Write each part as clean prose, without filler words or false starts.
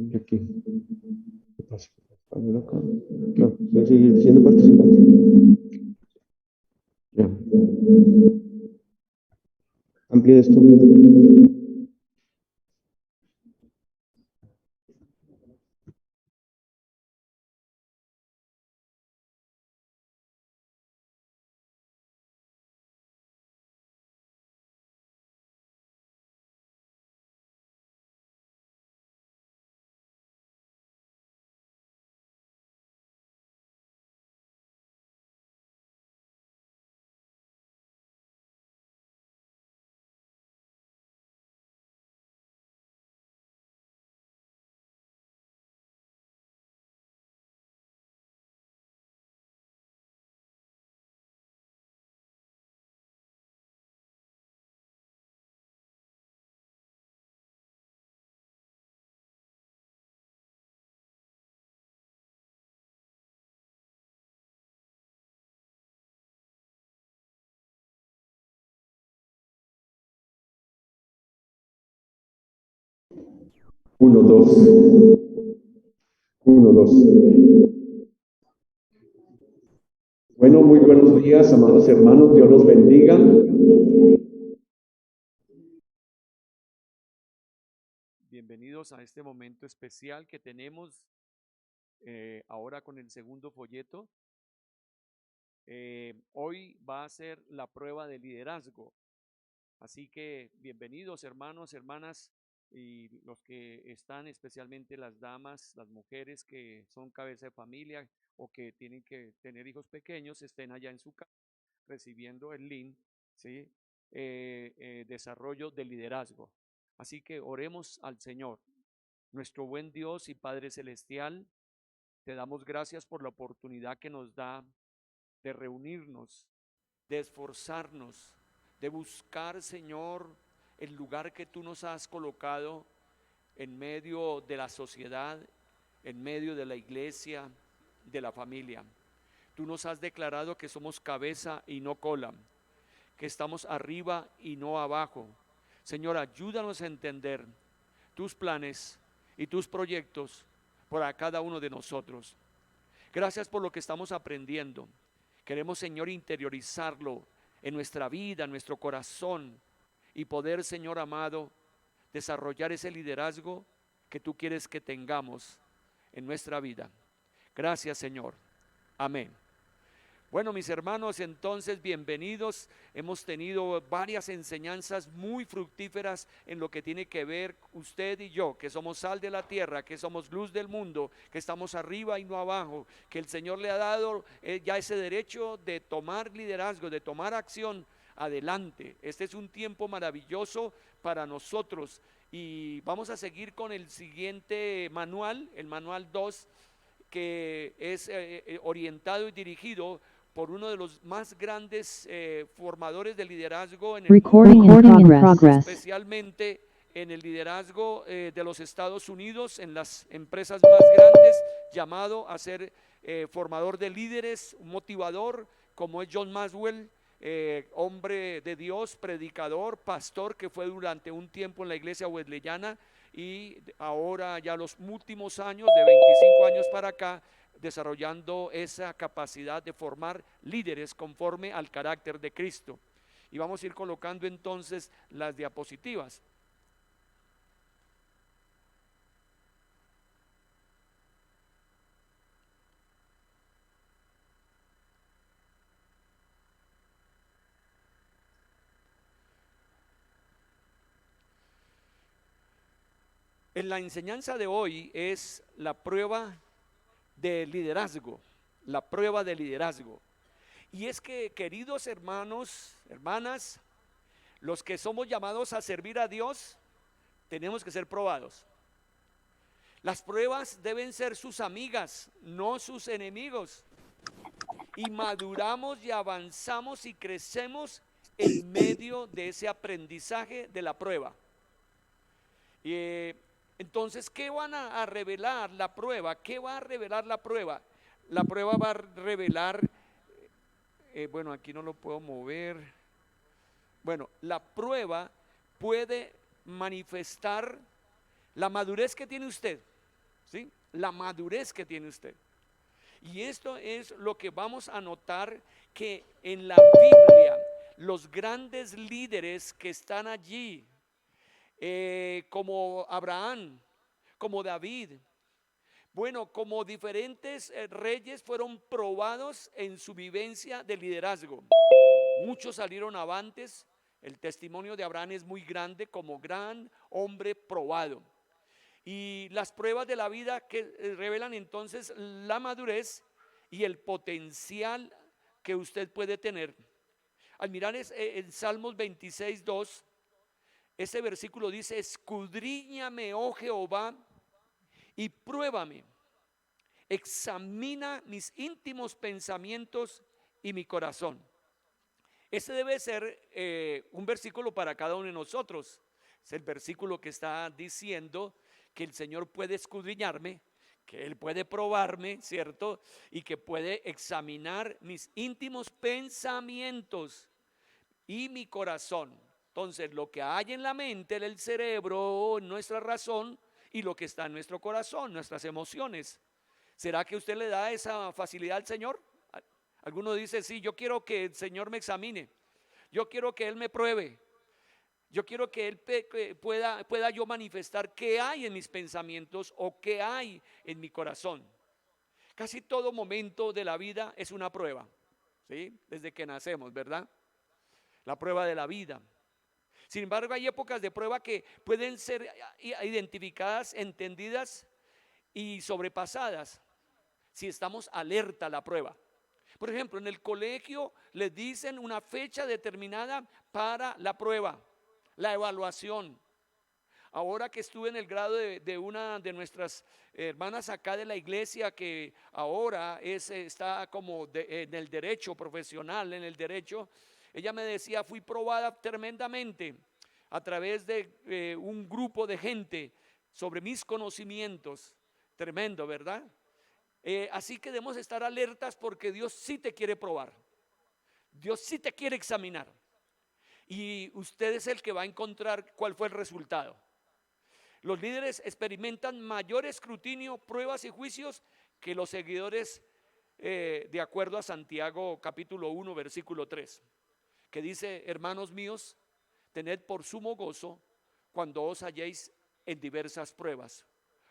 Y aquí, ¿qué pasa? A ver acá. Claro, voy a seguir siendo participante. Ya. Amplía esto. 1, 2. 1, 2. Bueno, muy buenos días, amados hermanos. Dios los bendiga. Bienvenidos a este momento especial que tenemos ahora con el segundo folleto. Hoy va a ser la prueba de liderazgo. Así que bienvenidos hermanos, hermanas y los que están, especialmente las damas, las mujeres que son cabeza de familia o que tienen que tener hijos pequeños, estén allá en su casa recibiendo el link, ¿sí? Desarrollo de liderazgo. Así que oremos al Señor. Nuestro buen Dios y Padre Celestial, te damos gracias por la oportunidad que nos da de reunirnos, de esforzarnos, de buscar, Señor, el lugar que tú nos has colocado en medio de la sociedad, en medio de la iglesia, de la familia. Tú nos has declarado que somos cabeza y no cola, que estamos arriba y no abajo. Señor, ayúdanos a entender tus planes y tus proyectos para cada uno de nosotros. Gracias por lo que estamos aprendiendo. Queremos, Señor, interiorizarlo en nuestra vida, en nuestro corazón, y poder, Señor amado, desarrollar ese liderazgo que tú quieres que tengamos en nuestra vida. Gracias, Señor. Amén. Bueno, mis hermanos, entonces bienvenidos. Hemos tenido varias enseñanzas muy fructíferas en lo que tiene que ver usted y yo, que somos sal de la tierra, que somos luz del mundo, que estamos arriba y no abajo, que el Señor le ha dado ya ese derecho de tomar liderazgo, de tomar acción adelante. Este es un tiempo maravilloso para nosotros y vamos a seguir con el siguiente manual, el manual 2, que es orientado y dirigido por uno de los más grandes formadores de liderazgo en el mundo, especialmente en el liderazgo de los Estados Unidos, en las empresas más grandes, llamado a ser formador de líderes, un motivador, como es John Maxwell, hombre de Dios, predicador, pastor, que fue durante un tiempo en la iglesia wesleyana y ahora ya los últimos años, de 25 años para acá, desarrollando esa capacidad de formar líderes conforme al carácter de Cristo. Y vamos a ir colocando entonces las diapositivas. En la enseñanza de hoy es la prueba de liderazgo, la prueba de liderazgo. Y es que, queridos hermanos, hermanas, los que somos llamados a servir a Dios, tenemos que ser probados. Las pruebas deben ser sus amigas, no sus enemigos. Y maduramos y avanzamos y crecemos en medio de ese aprendizaje de la prueba. Entonces, ¿qué van a revelar la prueba? ¿Qué va a revelar la prueba? La prueba va a revelar, bueno, aquí no lo puedo mover. Bueno, la prueba puede manifestar la madurez que tiene usted. ¿sí? La madurez que tiene usted. Y esto es lo que vamos a notar, que en la Biblia los grandes líderes que están allí, como Abraham, como David, bueno, como diferentes reyes, fueron probados en su vivencia de liderazgo. Muchos salieron avantes. El testimonio de Abraham es muy grande como gran hombre probado. Y las pruebas de la vida que revelan entonces la madurez y el potencial que usted puede tener. Al mirar en Salmos 26:2, ese versículo dice: escudriñame, oh Jehová, y pruébame, examina mis íntimos pensamientos y mi corazón. Ese debe ser un versículo para cada uno de nosotros. Es el versículo que está diciendo que el Señor puede escudriñarme, que Él puede probarme, ¿cierto? Y que puede examinar mis íntimos pensamientos y mi corazón. Entonces, lo que hay en la mente, en el cerebro, en nuestra razón, y lo que está en nuestro corazón, nuestras emociones. ¿Será que usted le da esa facilidad al Señor? Alguno dice: sí, yo quiero que el Señor me examine, yo quiero que Él me pruebe, yo quiero que Él pueda yo manifestar qué hay en mis pensamientos o qué hay en mi corazón. Casi todo momento de la vida es una prueba, ¿sí? Desde que nacemos, ¿verdad? La prueba de la vida. Sin embargo, hay épocas de prueba que pueden ser identificadas, entendidas y sobrepasadas si estamos alerta a la prueba. Por ejemplo, en el colegio les dicen una fecha determinada para la prueba, la evaluación. Ahora que estuve en el grado de una de nuestras hermanas acá de la iglesia, que ahora está como en el derecho profesional, en el derecho, ella me decía: fui probada tremendamente a través de un grupo de gente sobre mis conocimientos. Tremendo, ¿verdad? Así que debemos estar alertas, porque Dios sí te quiere probar, Dios sí te quiere examinar, y usted es el que va a encontrar cuál fue el resultado. Los líderes experimentan mayor escrutinio, pruebas y juicios que los seguidores, de acuerdo a Santiago capítulo 1 versículo 3, que dice: hermanos míos, tened por sumo gozo cuando os halléis en diversas pruebas,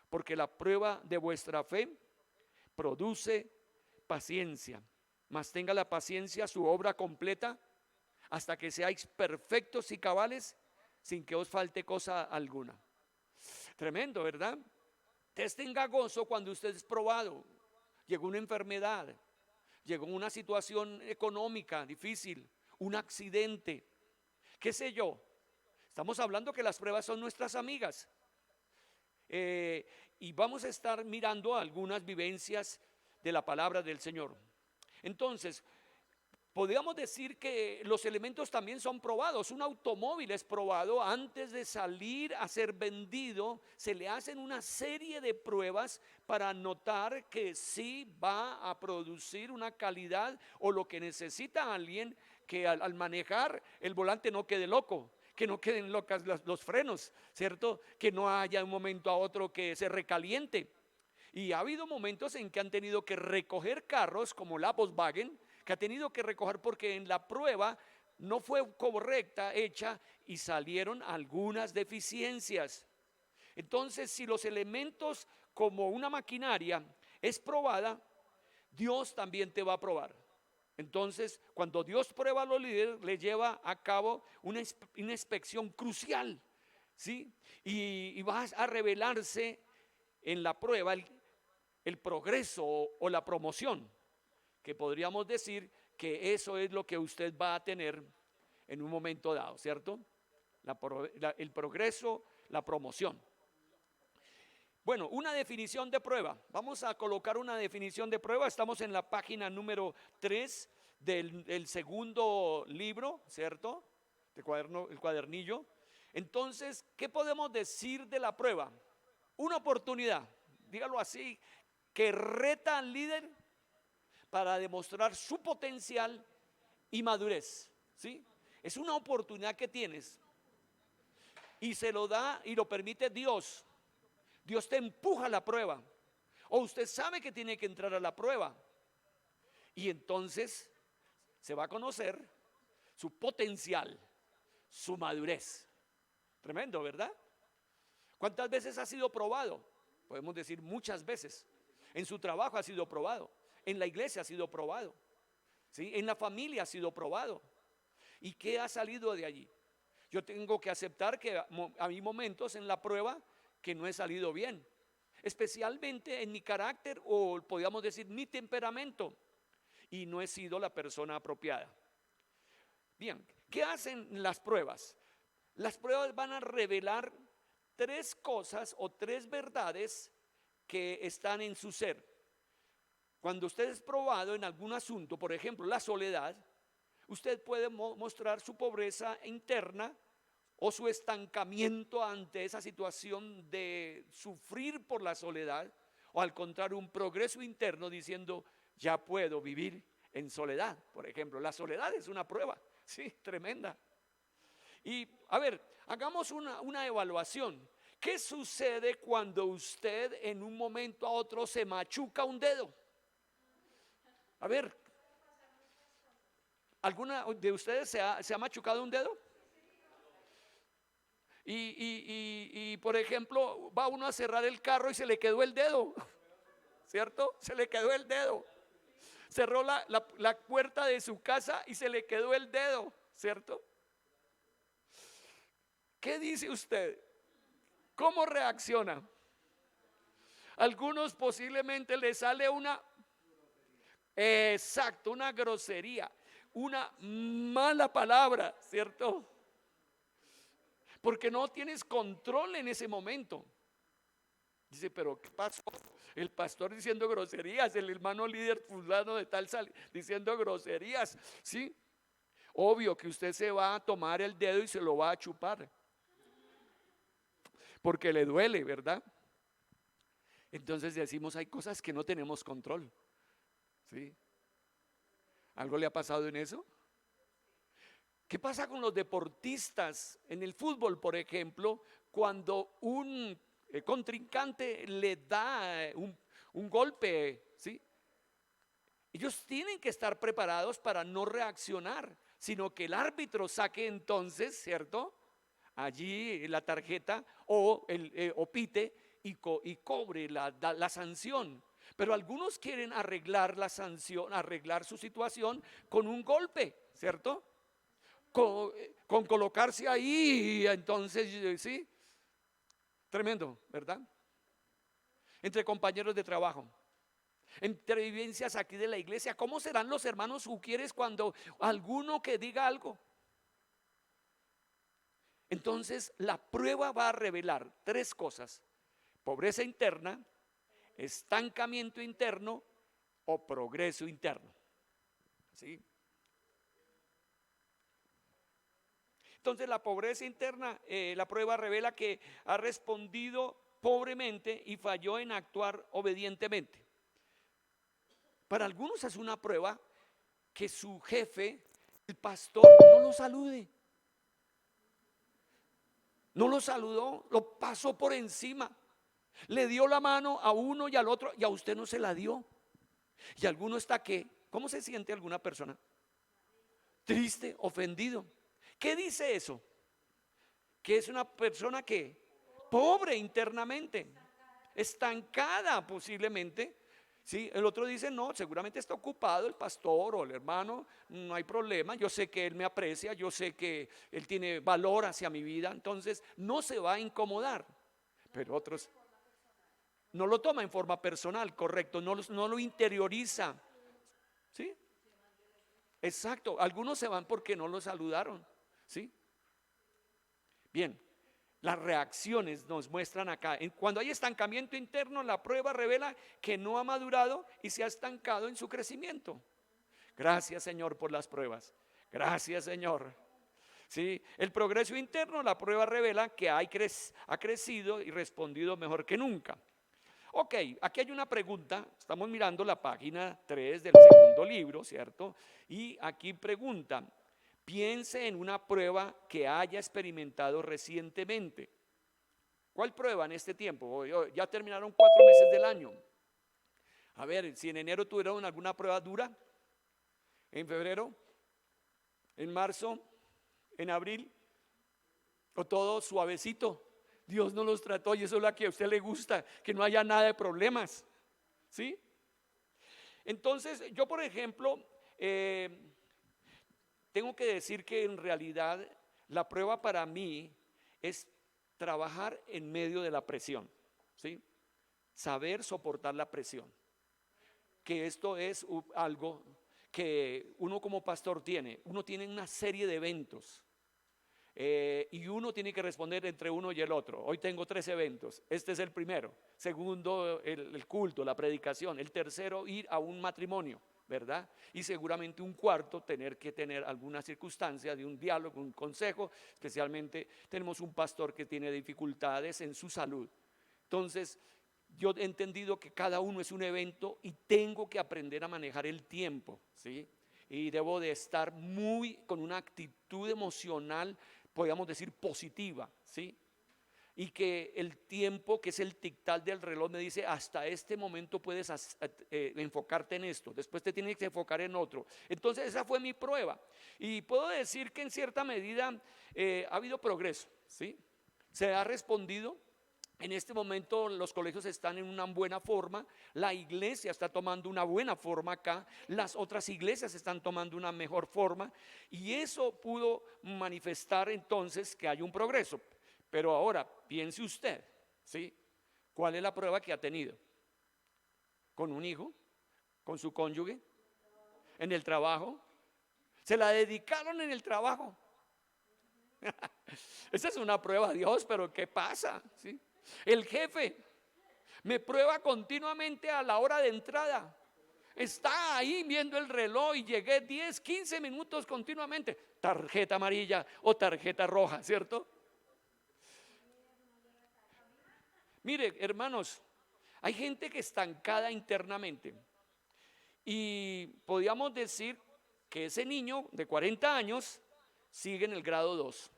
porque la prueba de vuestra fe produce paciencia. Mas tenga la paciencia su obra completa, hasta que seáis perfectos y cabales, sin que os falte cosa alguna. Tremendo, ¿verdad? Entonces tenga gozo cuando usted es probado. Llegó una enfermedad, llegó una situación económica difícil, un accidente, qué sé yo. Estamos hablando que las pruebas son nuestras amigas. Y vamos a estar mirando algunas vivencias de la palabra del Señor. Entonces, podríamos decir que los elementos también son probados. Un automóvil es probado antes de salir a ser vendido. Se le hacen una serie de pruebas para notar que sí va a producir una calidad, o lo que necesita alguien, que al manejar el volante no quede loco, que no queden locas los frenos, ¿cierto? Que no haya un momento a otro que se recaliente. Y ha habido momentos en que han tenido que recoger carros, como la Volkswagen, que ha tenido que recoger porque en la prueba no fue correcta, hecha, y salieron algunas deficiencias. Entonces, si los elementos como una maquinaria es probada, Dios también te va a probar. Entonces, cuando Dios prueba a los líderes, le lleva a cabo una inspección crucial, ¿sí? Y va a revelarse en la prueba el progreso o la promoción, que podríamos decir que eso es lo que usted va a tener en un momento dado, ¿cierto? El progreso, la promoción. Bueno, una definición de prueba. Vamos a colocar una definición de prueba. Estamos en la página número 3 del segundo libro, ¿cierto? El cuadernillo. Entonces, ¿qué podemos decir de la prueba? Una oportunidad, dígalo así, que reta al líder para demostrar su potencial y madurez, ¿sí? Es una oportunidad que tienes, y se lo da y lo permite Dios. Dios te empuja a la prueba O usted sabe que tiene que entrar a la prueba. Y entonces se va a conocer su potencial, su madurez. Tremendo, ¿verdad? ¿Cuántas veces ha sido probado? Podemos decir muchas veces. En su trabajo ha sido probado. En la iglesia ha sido probado. ¿Sí? En la familia ha sido probado. ¿Y qué ha salido de allí? Yo tengo que aceptar que hay momentos en la prueba que no he salido bien. Especialmente en mi carácter o podríamos decir mi temperamento. Y no he sido la persona apropiada. Bien, ¿qué hacen las pruebas? Las pruebas van a revelar tres cosas o tres verdades que están en su ser. Cuando usted es probado en algún asunto, por ejemplo, la soledad, usted puede mostrar su pobreza interna o su estancamiento ante esa situación de sufrir por la soledad, o al contrario, un progreso interno diciendo, ya puedo vivir en soledad. Por ejemplo, la soledad es una prueba, sí, tremenda. Y a ver, hagamos una evaluación. ¿Qué sucede cuando usted en un momento a otro se machuca un dedo? A ver, ¿alguna de ustedes se ha machucado un dedo? Y por ejemplo, va uno a cerrar el carro y se le quedó el dedo, ¿cierto? Se le quedó el dedo. Cerró la puerta de su casa y se le quedó el dedo, ¿cierto? ¿Qué dice usted? ¿Cómo reacciona? Algunos posiblemente le sale exacto, una grosería, una mala palabra, ¿cierto? Porque no tienes control en ese momento. Dice, pero ¿qué pasó? El pastor diciendo groserías, el hermano líder fulano de tal diciendo groserías, ¿sí? Obvio que usted se va a tomar el dedo y se lo va a chupar, porque le duele, ¿verdad? Entonces decimos, hay cosas que no tenemos control, ¿sí? ¿Algo le ha pasado en eso? ¿Qué pasa con los deportistas en el fútbol, por ejemplo, cuando un contrincante le da un golpe, ¿sí? Ellos tienen que estar preparados para no reaccionar, sino que el árbitro saque entonces, ¿cierto? Allí la tarjeta o pite y cobre la sanción. Pero algunos quieren arreglar la sanción, arreglar su situación con un golpe, ¿cierto? Con colocarse ahí, entonces, ¿sí? Tremendo, ¿verdad? Entre compañeros de trabajo, entre vivencias aquí de la iglesia. ¿Cómo serán los hermanos Uquieres cuando alguno que diga algo? Entonces la prueba va a revelar tres cosas: pobreza interna, estancamiento interno o progreso interno, ¿sí? Entonces la pobreza interna, la prueba revela que ha respondido pobremente y falló en actuar obedientemente. Para algunos es una prueba que su jefe, el pastor, no lo salude. No lo saludó, lo pasó por encima. Le dio la mano a uno y al otro y a usted no se la dio. Y alguno está que, ¿cómo se siente alguna persona? Triste, ofendido. ¿Qué dice eso? Que es una persona que pobre internamente, estancada posiblemente. ¿Sí? El otro dice, no, seguramente está ocupado el pastor o el hermano, no hay problema, yo sé que él me aprecia, yo sé que él tiene valor hacia mi vida, entonces no se va a incomodar. Pero otros no lo toma en forma personal, correcto, no lo interioriza, ¿sí? Exacto, algunos se van porque no lo saludaron, ¿sí? Bien, las reacciones nos muestran acá. Cuando hay estancamiento interno, la prueba revela que no ha madurado y se ha estancado en su crecimiento. Gracias, Señor, por las pruebas. Gracias, Señor. Sí, el progreso interno, la prueba revela que ha crecido y respondido mejor que nunca. Ok, aquí hay una pregunta. Estamos mirando la página 3 del segundo libro, ¿cierto? Y aquí pregunta: piense en una prueba que haya experimentado recientemente. ¿Cuál prueba en este tiempo? Ya terminaron 4 meses del año. A ver, si en enero tuvieron alguna prueba dura, en febrero, en marzo, en abril, o todo suavecito. Dios no los trató y eso es lo que a usted le gusta, que no haya nada de problemas, ¿sí? Entonces, yo por ejemplo, tengo que decir que en realidad la prueba para mí es trabajar en medio de la presión, ¿sí? Saber soportar la presión, que esto es algo que uno como pastor uno tiene una serie de eventos. Y uno tiene que responder entre uno y el otro. Hoy tengo 3 eventos. Este es el primero. Segundo, el culto, la predicación. El tercero, ir a un matrimonio, ¿verdad? Y seguramente un cuarto, tener que tener alguna circunstancia de un diálogo, un consejo. Especialmente tenemos un pastor que tiene dificultades en su salud. Entonces, yo he entendido que cada uno es un evento y tengo que aprender a manejar el tiempo, ¿sí? Y debo de estar con una actitud emocional, podríamos decir positiva, ¿sí? Y que el tiempo, que es el tic-tac del reloj, me dice: hasta este momento puedes enfocarte en esto, después te tienes que enfocar en otro. Entonces esa fue mi prueba y puedo decir que en cierta medida ha habido progreso, ¿sí? Se ha respondido. En este momento los colegios están en una buena forma, la iglesia está tomando una buena forma acá, las otras iglesias están tomando una mejor forma y eso pudo manifestar entonces que hay un progreso. Pero ahora piense usted, ¿sí? ¿Cuál es la prueba que ha tenido? ¿Con un hijo? ¿Con su cónyuge? ¿En el trabajo? ¿Se la dedicaron en el trabajo? Esa es una prueba, Dios, pero ¿qué pasa? ¿Sí? El jefe me prueba continuamente a la hora de entrada. Está ahí viendo el reloj y llegué 10, 15 minutos continuamente. Tarjeta amarilla o tarjeta roja, ¿cierto? Mire, hermanos, hay gente que está estancada internamente y podríamos decir que ese niño de 40 años sigue en el grado 2.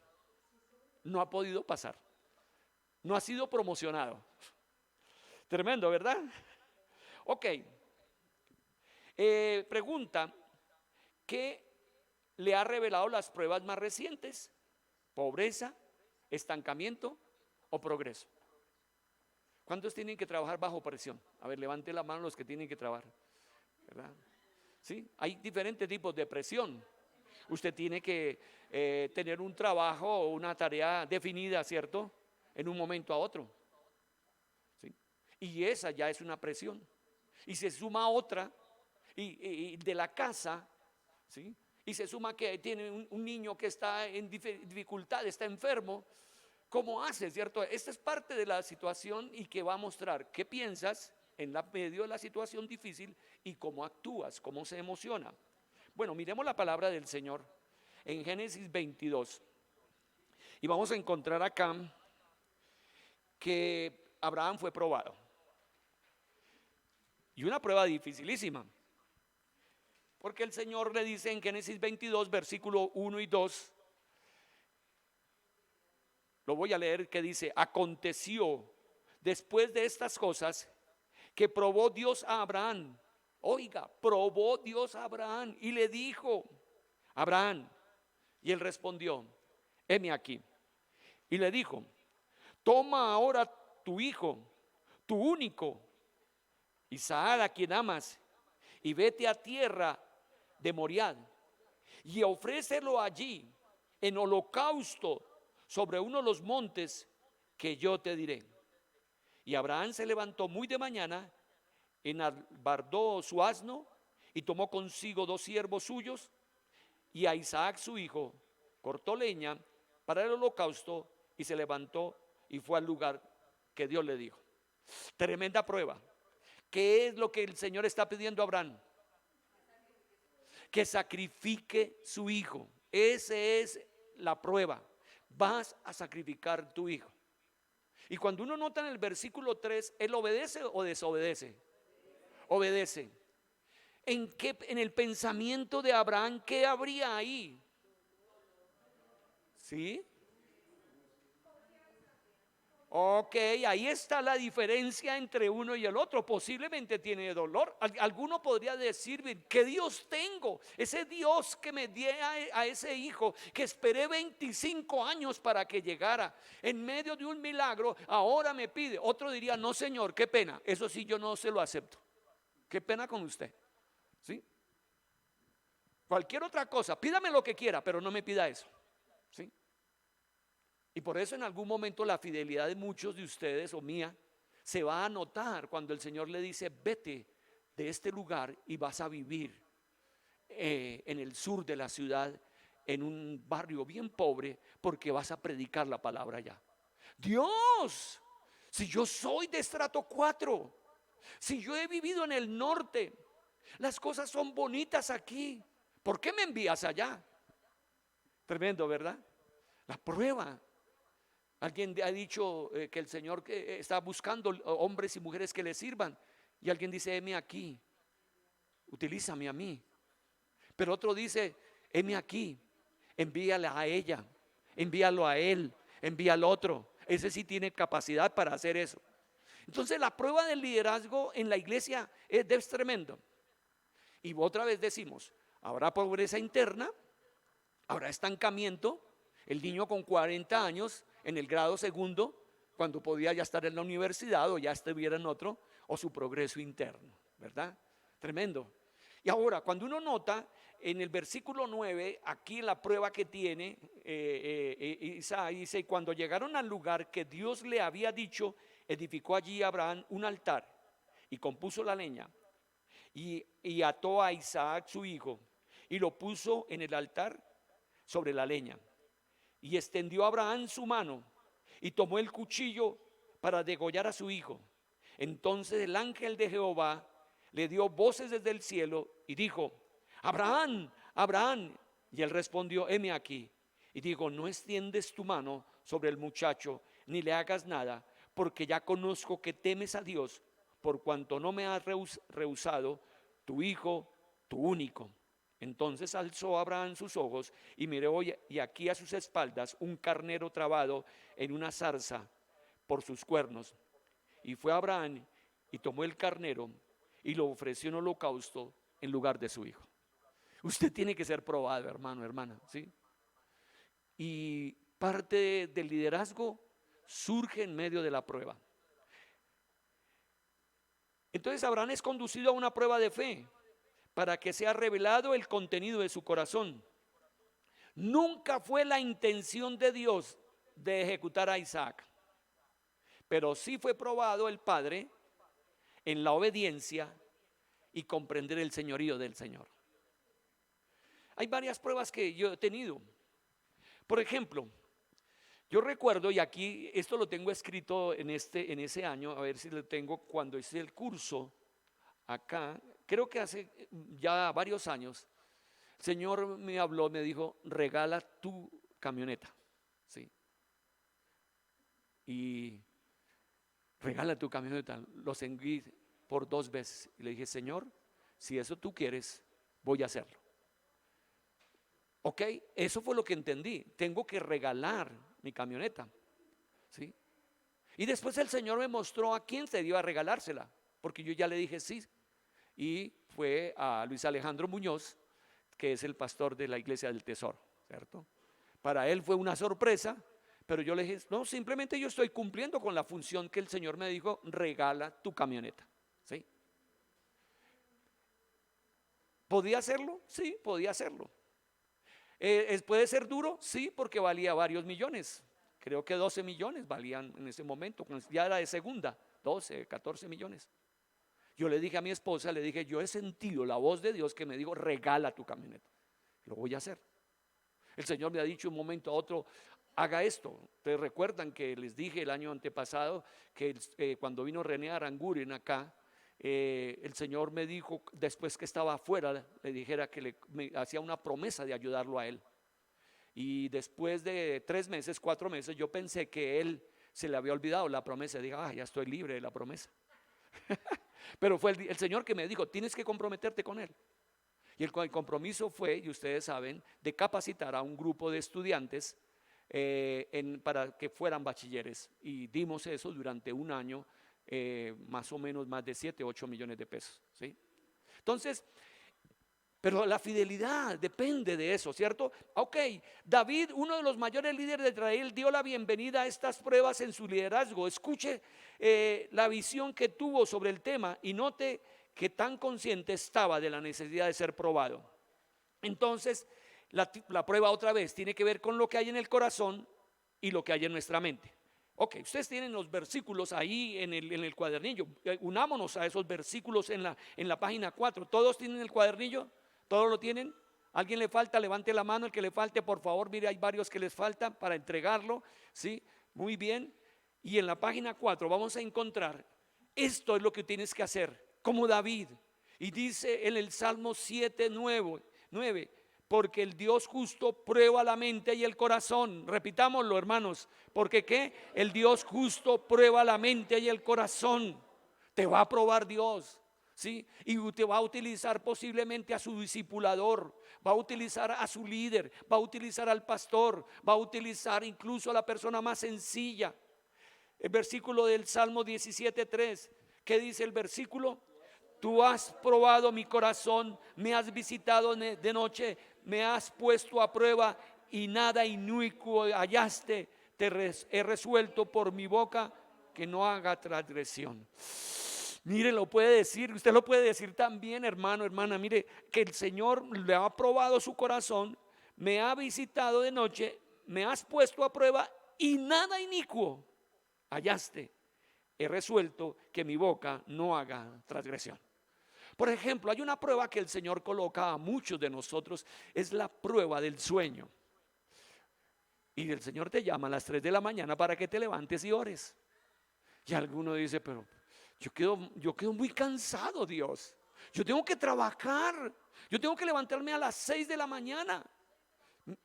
No ha podido pasar. No ha sido promocionado. Tremendo, ¿verdad? Ok. Pregunta: ¿qué le ha revelado las pruebas más recientes? ¿Pobreza, estancamiento o progreso? ¿Cuántos tienen que trabajar bajo presión? A ver, levante la mano los que tienen que trabajar, ¿verdad? ¿Sí? Hay diferentes tipos de presión. Usted tiene que tener un trabajo o una tarea definida, ¿cierto? En un momento a otro, ¿sí? Y esa ya es una presión. Y se suma otra y de la casa, ¿sí? Y se suma que tiene un niño que está en dificultad, está enfermo. ¿Cómo hace, cierto? Esta es parte de la situación y que va a mostrar qué piensas en medio de la situación difícil y cómo actúas, cómo se emociona. Bueno, miremos la palabra del Señor en Génesis 22 y vamos a encontrar acá que Abraham fue probado, y una prueba dificilísima, porque el Señor le dice en Génesis 22 versículo 1 y 2, lo voy a leer, que dice: aconteció después de estas cosas que probó Dios a Abraham. Oiga, probó Dios a Abraham y le dijo: Abraham. Y él respondió: heme aquí. Y le dijo: toma ahora tu hijo, tu único, Isaac, a quien amas, y vete a tierra de Moriah y ofrécelo allí en holocausto sobre uno de los montes que yo te diré. Y Abraham se levantó muy de mañana, enalbardó su asno y tomó consigo 2 siervos suyos y a Isaac su hijo, cortó leña para el holocausto y se levantó y fue al lugar que Dios le dijo. Tremenda prueba. ¿Qué es lo que el Señor está pidiendo a Abraham? Que sacrifique su hijo. Esa es la prueba. Vas a sacrificar tu hijo. Y cuando uno nota en el versículo 3, ¿él obedece o desobedece? Obedece. En el pensamiento de Abraham, ¿qué habría ahí? ¿Sí? Ok, ahí está la diferencia entre uno y el otro. Posiblemente tiene dolor. Alguno podría decir: ¿qué Dios tengo? Ese Dios que me dio a ese hijo, que esperé 25 años para que llegara, en medio de un milagro, ahora me pide. Otro diría: no, Señor, qué pena. Eso sí, yo no se lo acepto. Qué pena con usted. ¿Sí? Cualquier otra cosa, pídame lo que quiera, pero no me pida eso. ¿Sí? Y por eso en algún momento la fidelidad de muchos de ustedes o mía se va a notar cuando el Señor le dice: vete de este lugar y vas a vivir en el sur de la ciudad, en un barrio bien pobre, porque vas a predicar la palabra allá. Dios, si yo soy de estrato 4, si yo he vivido en el norte, las cosas son bonitas aquí, ¿por qué me envías allá? Tremendo, ¿verdad? La prueba. Alguien ha dicho que el Señor está buscando hombres y mujeres que le sirvan. Y alguien dice: heme aquí, utilízame a mí. Pero otro dice: heme aquí, envíala a ella, envíalo a él, envía al otro. Ese sí tiene capacidad para hacer eso. Entonces la prueba del liderazgo en la iglesia es tremendo. Y otra vez decimos: habrá pobreza interna, habrá estancamiento. El niño con 40 años en el grado segundo, cuando podía ya estar en la universidad o ya estuviera en otro, o su progreso interno, ¿verdad? Tremendo. Y ahora, cuando uno nota en el versículo 9, aquí la prueba que tiene Isaías dice: y cuando llegaron al lugar que Dios le había dicho, edificó allí Abraham un altar y compuso la leña y ató a Isaac su hijo y lo puso en el altar sobre la leña. Y extendió Abraham su mano y tomó el cuchillo para degollar a su hijo. Entonces el ángel de Jehová le dio voces desde el cielo y dijo: Abraham, Abraham. Y él respondió: heme aquí. Y dijo: no extiendes tu mano sobre el muchacho, ni le hagas nada, porque ya conozco que temes a Dios, por cuanto no me has rehusado tu hijo, tu único. Entonces alzó Abraham sus ojos y miró, y aquí a sus espaldas un carnero trabado en una zarza por sus cuernos. Y fue Abraham y tomó el carnero y lo ofreció en holocausto en lugar de su hijo. Usted tiene que ser probado, hermano, hermana, ¿sí? Y parte del liderazgo surge en medio de la prueba. Entonces Abraham es conducido a una prueba de fe para que sea revelado el contenido de su corazón. Nunca fue la intención de Dios de ejecutar a Isaac, pero sí fue probado el padre en la obediencia y comprender el señorío del Señor. Hay varias pruebas que yo he tenido. Por ejemplo, yo recuerdo, y aquí esto lo tengo escrito en ese año, a ver si lo tengo, cuando hice el curso acá, creo que hace ya varios años, el Señor me habló, me dijo: regala tu camioneta, ¿sí? Y regala tu camioneta. Lo seguí por 2 veces y le dije: Señor, si eso tú quieres, voy a hacerlo. Ok, eso fue lo que entendí. Tengo que regalar mi camioneta, ¿sí? Y después el Señor me mostró a quién se iba a regalársela, porque yo ya le dije sí. Y fue a Luis Alejandro Muñoz, que es el pastor de la Iglesia del Tesoro, ¿cierto? Para él fue una sorpresa, pero yo le dije: no, simplemente yo estoy cumpliendo con la función que el Señor me dijo: regala tu camioneta, ¿sí? ¿Podía hacerlo? Sí, podía hacerlo. ¿Puede ser duro? Sí, porque valía varios millones. Creo que 12 millones valían en ese momento, ya era de segunda, 12, 14 millones. Yo le dije a mi esposa, le dije: yo he sentido la voz de Dios que me dijo: regala tu camioneta. Lo voy a hacer. El Señor me ha dicho un momento a otro: haga esto. Ustedes recuerdan que les dije el año antepasado que cuando vino René Aranguren acá, el Señor me dijo, después que estaba afuera, le dijera que me hacía una promesa de ayudarlo a él. Y después de 3 meses, 4 meses, yo pensé que él se le había olvidado la promesa. Dije: ya estoy libre de la promesa. Pero fue el Señor que me dijo: tienes que comprometerte con él. Y el compromiso fue, y ustedes saben, de capacitar a un grupo de estudiantes para que fueran bachilleres. Y dimos eso durante un año, más o menos más de 7, 8 millones de pesos. ¿Sí? Entonces, pero la fidelidad depende de eso, ¿cierto? Ok, David, uno de los mayores líderes de Israel, dio la bienvenida a estas pruebas en su liderazgo. Escuche la visión que tuvo sobre el tema y note que tan consciente estaba de la necesidad de ser probado. Entonces, la prueba otra vez tiene que ver con lo que hay en el corazón y lo que hay en nuestra mente. Ok, ustedes tienen los versículos ahí en el cuadernillo. Unámonos a esos versículos en la página 4. ¿Todos tienen el cuadernillo? ¿Todos lo tienen? ¿Alguien le falta? Levante la mano el que le falte, por favor. Mire, hay varios que les faltan para entregarlo. ¿Sí? Muy bien. Y en la página 4 vamos a encontrar, esto es lo que tienes que hacer, como David. Y dice en el Salmo 7:9, porque el Dios justo prueba la mente y el corazón. Repitámoslo, hermanos. Porque ¿qué? El Dios justo prueba la mente y el corazón. Te va a probar Dios. ¿Sí? Y te va a utilizar posiblemente a su discipulador, va a utilizar a su líder, va a utilizar al pastor, va a utilizar incluso a la persona más sencilla. El versículo del Salmo 17:3, ¿qué dice el versículo? Tú has probado mi corazón, me has visitado de noche, me has puesto a prueba y nada inicuo hallaste. He resuelto por mi boca que no haga transgresión. Mire, lo puede decir, usted lo puede decir también, hermano, hermana. Mire, que el Señor le ha probado su corazón, me ha visitado de noche, me has puesto a prueba y nada inicuo hallaste. He resuelto que mi boca no haga transgresión. Por ejemplo, hay una prueba que el Señor coloca a muchos de nosotros, es la prueba del sueño. Y el Señor te llama a las 3 de la mañana para que te levantes y ores. Y alguno dice, pero yo quedo muy cansado, Dios. Yo tengo que trabajar. Yo tengo que levantarme a las 6 de la mañana.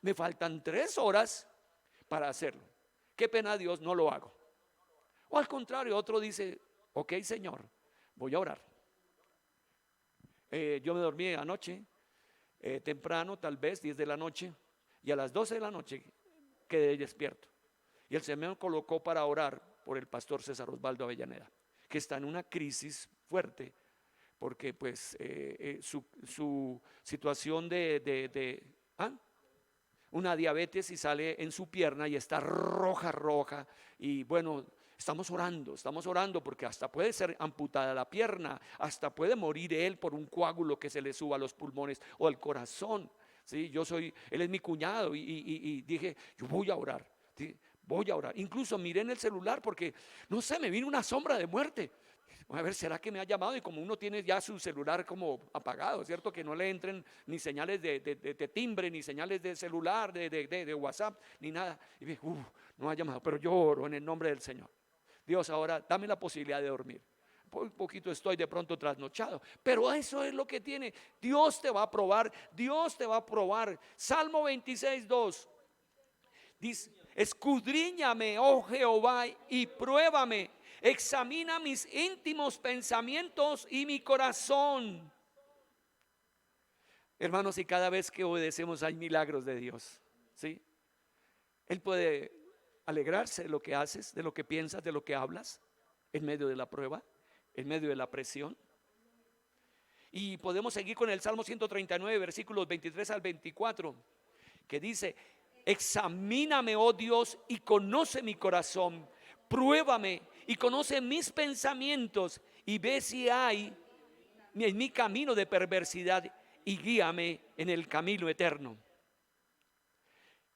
Me faltan 3 horas para hacerlo. Qué pena, Dios, no lo hago. O al contrario, otro dice, ok, Señor, voy a orar. Yo me dormí anoche, temprano, tal vez 10 de la noche, y a las 12 de la noche quedé despierto. Y el Señor me colocó para orar por el pastor César Osvaldo Avellaneda, que está en una crisis fuerte, porque pues su situación una diabetes y sale en su pierna y está roja, y bueno, estamos orando porque hasta puede ser amputada la pierna, hasta puede morir él por un coágulo que se le suba a los pulmones o al corazón. ¿Sí? Él es mi cuñado y dije, yo voy a orar. ¿Sí? Voy a orar. Incluso miré en el celular porque, no sé, me vino una sombra de muerte. A ver, ¿será que me ha llamado? Y como uno tiene ya su celular como apagado, ¿cierto? Que no le entren ni señales de timbre, ni señales de celular, de WhatsApp, ni nada. Y dije, no ha llamado, pero yo oro en el nombre del Señor. Dios, ahora dame la posibilidad de dormir. Un poquito estoy de pronto trasnochado, pero eso es lo que tiene. Dios te va a probar, Dios te va a probar. Salmo 26:2 dice, escudriñame, oh Jehová, y pruébame, examina mis íntimos pensamientos y mi corazón. Hermanos, y cada vez que obedecemos hay milagros de Dios. ¿Sí? Él puede alegrarse de lo que haces, de lo que piensas, de lo que hablas, en medio de la prueba, en medio de la presión. Y podemos seguir con el Salmo 139, versículos 23 al 24, que dice, examíname, oh Dios, y conoce mi corazón, pruébame y conoce mis pensamientos, y ve si hay en mi camino de perversidad, y guíame en el camino eterno.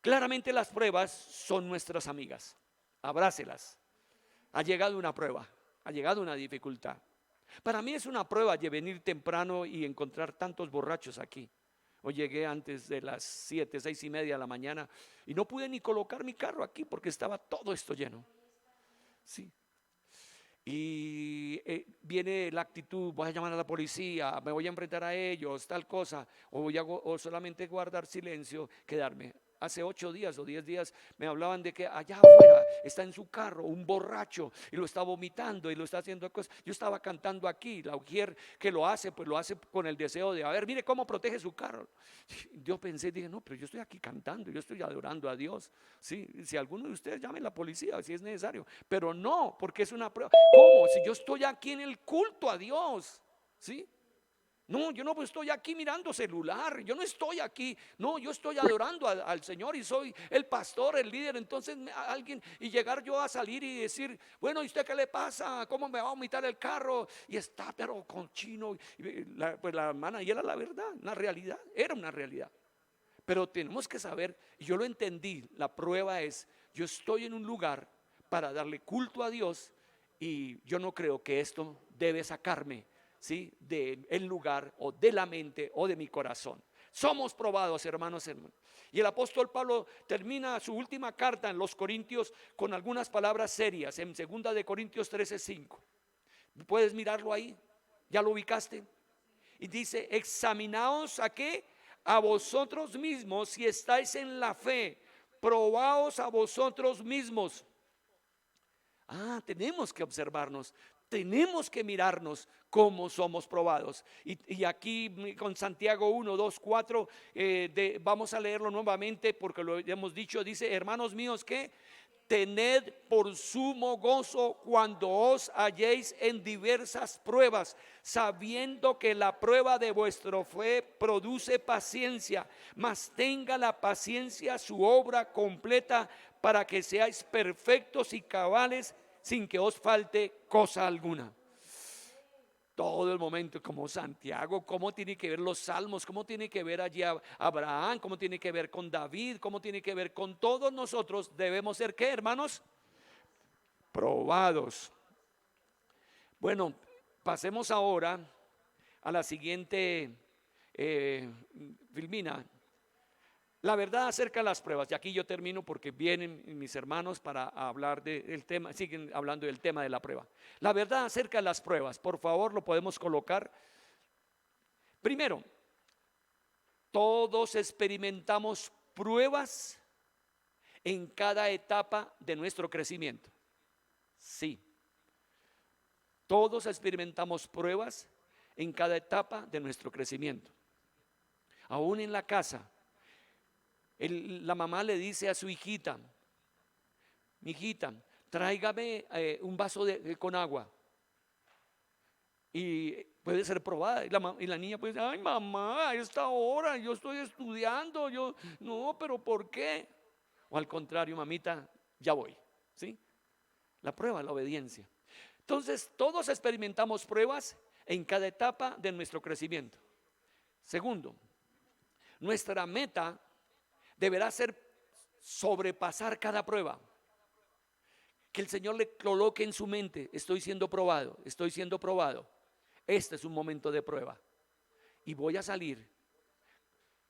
Claramente las pruebas son nuestras amigas. Abrácelas. Ha llegado una prueba, ha llegado una dificultad. Para mí es una prueba de venir temprano y encontrar tantos borrachos aquí. Hoy llegué antes de las 7, 6:30 de la mañana y no pude ni colocar mi carro aquí porque estaba todo esto lleno. Sí. Y viene la actitud, voy a llamar a la policía, me voy a enfrentar a ellos, tal cosa, o solamente guardar silencio, quedarme. hace 8 días o 10 días me hablaban de que allá afuera está en su carro un borracho y lo está vomitando y lo está haciendo cosas. Yo estaba cantando aquí, la ujier que lo hace, pues lo hace con el deseo de, a ver, mire cómo protege su carro. Yo pensé, dije, no, pero yo estoy aquí cantando, yo estoy adorando a Dios. Sí, si alguno de ustedes llame a la policía, si es necesario, pero no, porque es una prueba. ¿Cómo? Si yo estoy aquí en el culto a Dios, ¿sí? No, yo no estoy aquí mirando celular, yo no estoy aquí, no, yo estoy adorando al Señor y soy el pastor, el líder. Entonces alguien, y llegar yo a salir y decir, bueno, ¿y usted qué le pasa? ¿Cómo me va a vomitar el carro? Y está pero cochino. Pues la hermana, y era la verdad, una realidad, era una realidad. Pero tenemos que saber, y yo lo entendí, la prueba es, yo estoy en un lugar para darle culto a Dios y yo no creo que esto debe sacarme, ¿sí?, del lugar o de la mente o de mi corazón. Somos probados, hermanos, hermanos. Y el apóstol Pablo termina su última carta en los Corintios con algunas palabras serias en 2 de Corintios 13:5. ¿Puedes mirarlo ahí? ¿Ya lo ubicaste? Y dice, examinaos a qué, a vosotros mismos si estáis en la fe, probaos a vosotros mismos. Tenemos que observarnos, tenemos que mirarnos cómo somos probados. Y aquí con Santiago 1, 2, 4, vamos a leerlo nuevamente porque lo hemos dicho. Dice, hermanos míos, que tened por sumo gozo cuando os halléis en diversas pruebas, sabiendo que la prueba de vuestra fe produce paciencia, mas tenga la paciencia su obra completa para que seáis perfectos y cabales sin que os falte cosa alguna. Todo el momento, como Santiago, cómo tiene que ver los salmos, cómo tiene que ver allí a Abraham, cómo tiene que ver con David, cómo tiene que ver con todos nosotros. Debemos ser, ¿qué, hermanos? Probados. Bueno, pasemos ahora a la siguiente, Filmina. La verdad acerca de las pruebas, y aquí yo termino porque vienen mis hermanos para hablar del tema, siguen hablando del tema de la prueba. La verdad acerca de las pruebas, por favor, lo podemos colocar. Primero, todos experimentamos pruebas en cada etapa de nuestro crecimiento. Sí, todos experimentamos pruebas en cada etapa de nuestro crecimiento. Aún en la casa, la mamá le dice a su hijita, mi hijita, tráigame un vaso con agua. Y puede ser probada. Y la niña puede decir, ay mamá, a esta hora yo estoy estudiando, yo no, pero ¿por qué? O al contrario, mamita, ya voy. ¿Sí? La prueba, la obediencia. Entonces, todos experimentamos pruebas en cada etapa de nuestro crecimiento. Segundo, nuestra meta deberá ser sobrepasar cada prueba. Que el Señor le coloque en su mente, estoy siendo probado, estoy siendo probado. Este es un momento de prueba. Y voy a salir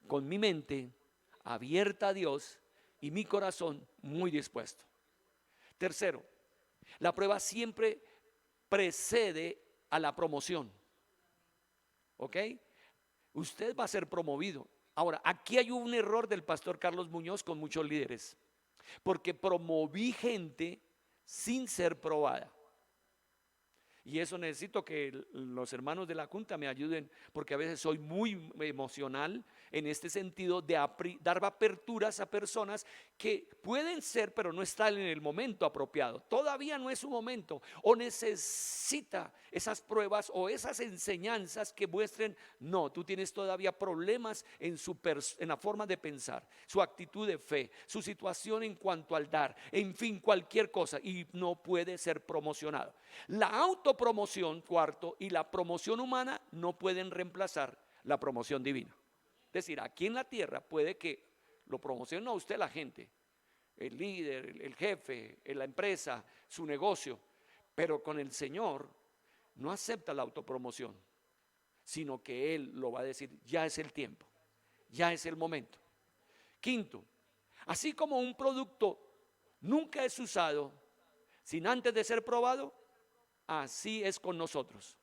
con mi mente abierta a Dios y mi corazón muy dispuesto. Tercero, la prueba siempre precede a la promoción. ¿Ok? Usted va a ser promovido. Ahora, aquí hay un error del pastor Carlos Muñoz con muchos líderes, porque promoví gente sin ser probada. Y eso necesito que los hermanos de la junta me ayuden, porque a veces soy muy emocional en este sentido de dar aperturas a personas que pueden ser, pero no están en el momento apropiado. Todavía no es su momento, o necesita esas pruebas o esas enseñanzas que muestren, no, tú tienes todavía problemas en la forma de pensar, su actitud de fe, su situación en cuanto al dar, en fin, cualquier cosa, y no puede ser promocionado. La autopromoción, cuarto, y la promoción humana no pueden reemplazar la promoción divina. Es decir, aquí en la tierra puede que lo promocione a usted la gente, el líder, el jefe, la empresa, su negocio, pero con el Señor no acepta la autopromoción, sino que Él lo va a decir, ya es el tiempo, ya es el momento. Quinto, así como un producto nunca es usado sin antes de ser probado, así es con nosotros.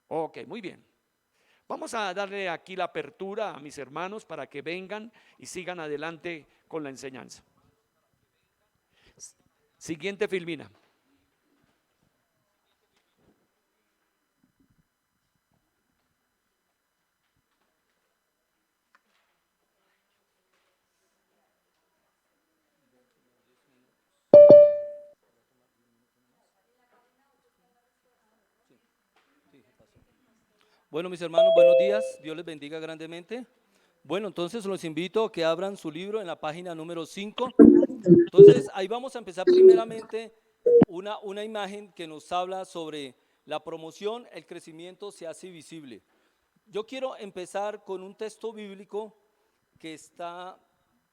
Ok, muy bien. Vamos a darle aquí la apertura a mis hermanos para que vengan y sigan adelante con la enseñanza. Siguiente filmina. Bueno, mis hermanos, buenos días. Dios les bendiga grandemente. Bueno, entonces los invito a que abran su libro en la página número 5. Entonces, ahí vamos a empezar primeramente una imagen que nos habla sobre la promoción, el crecimiento se hace visible. Yo quiero empezar con un texto bíblico que está,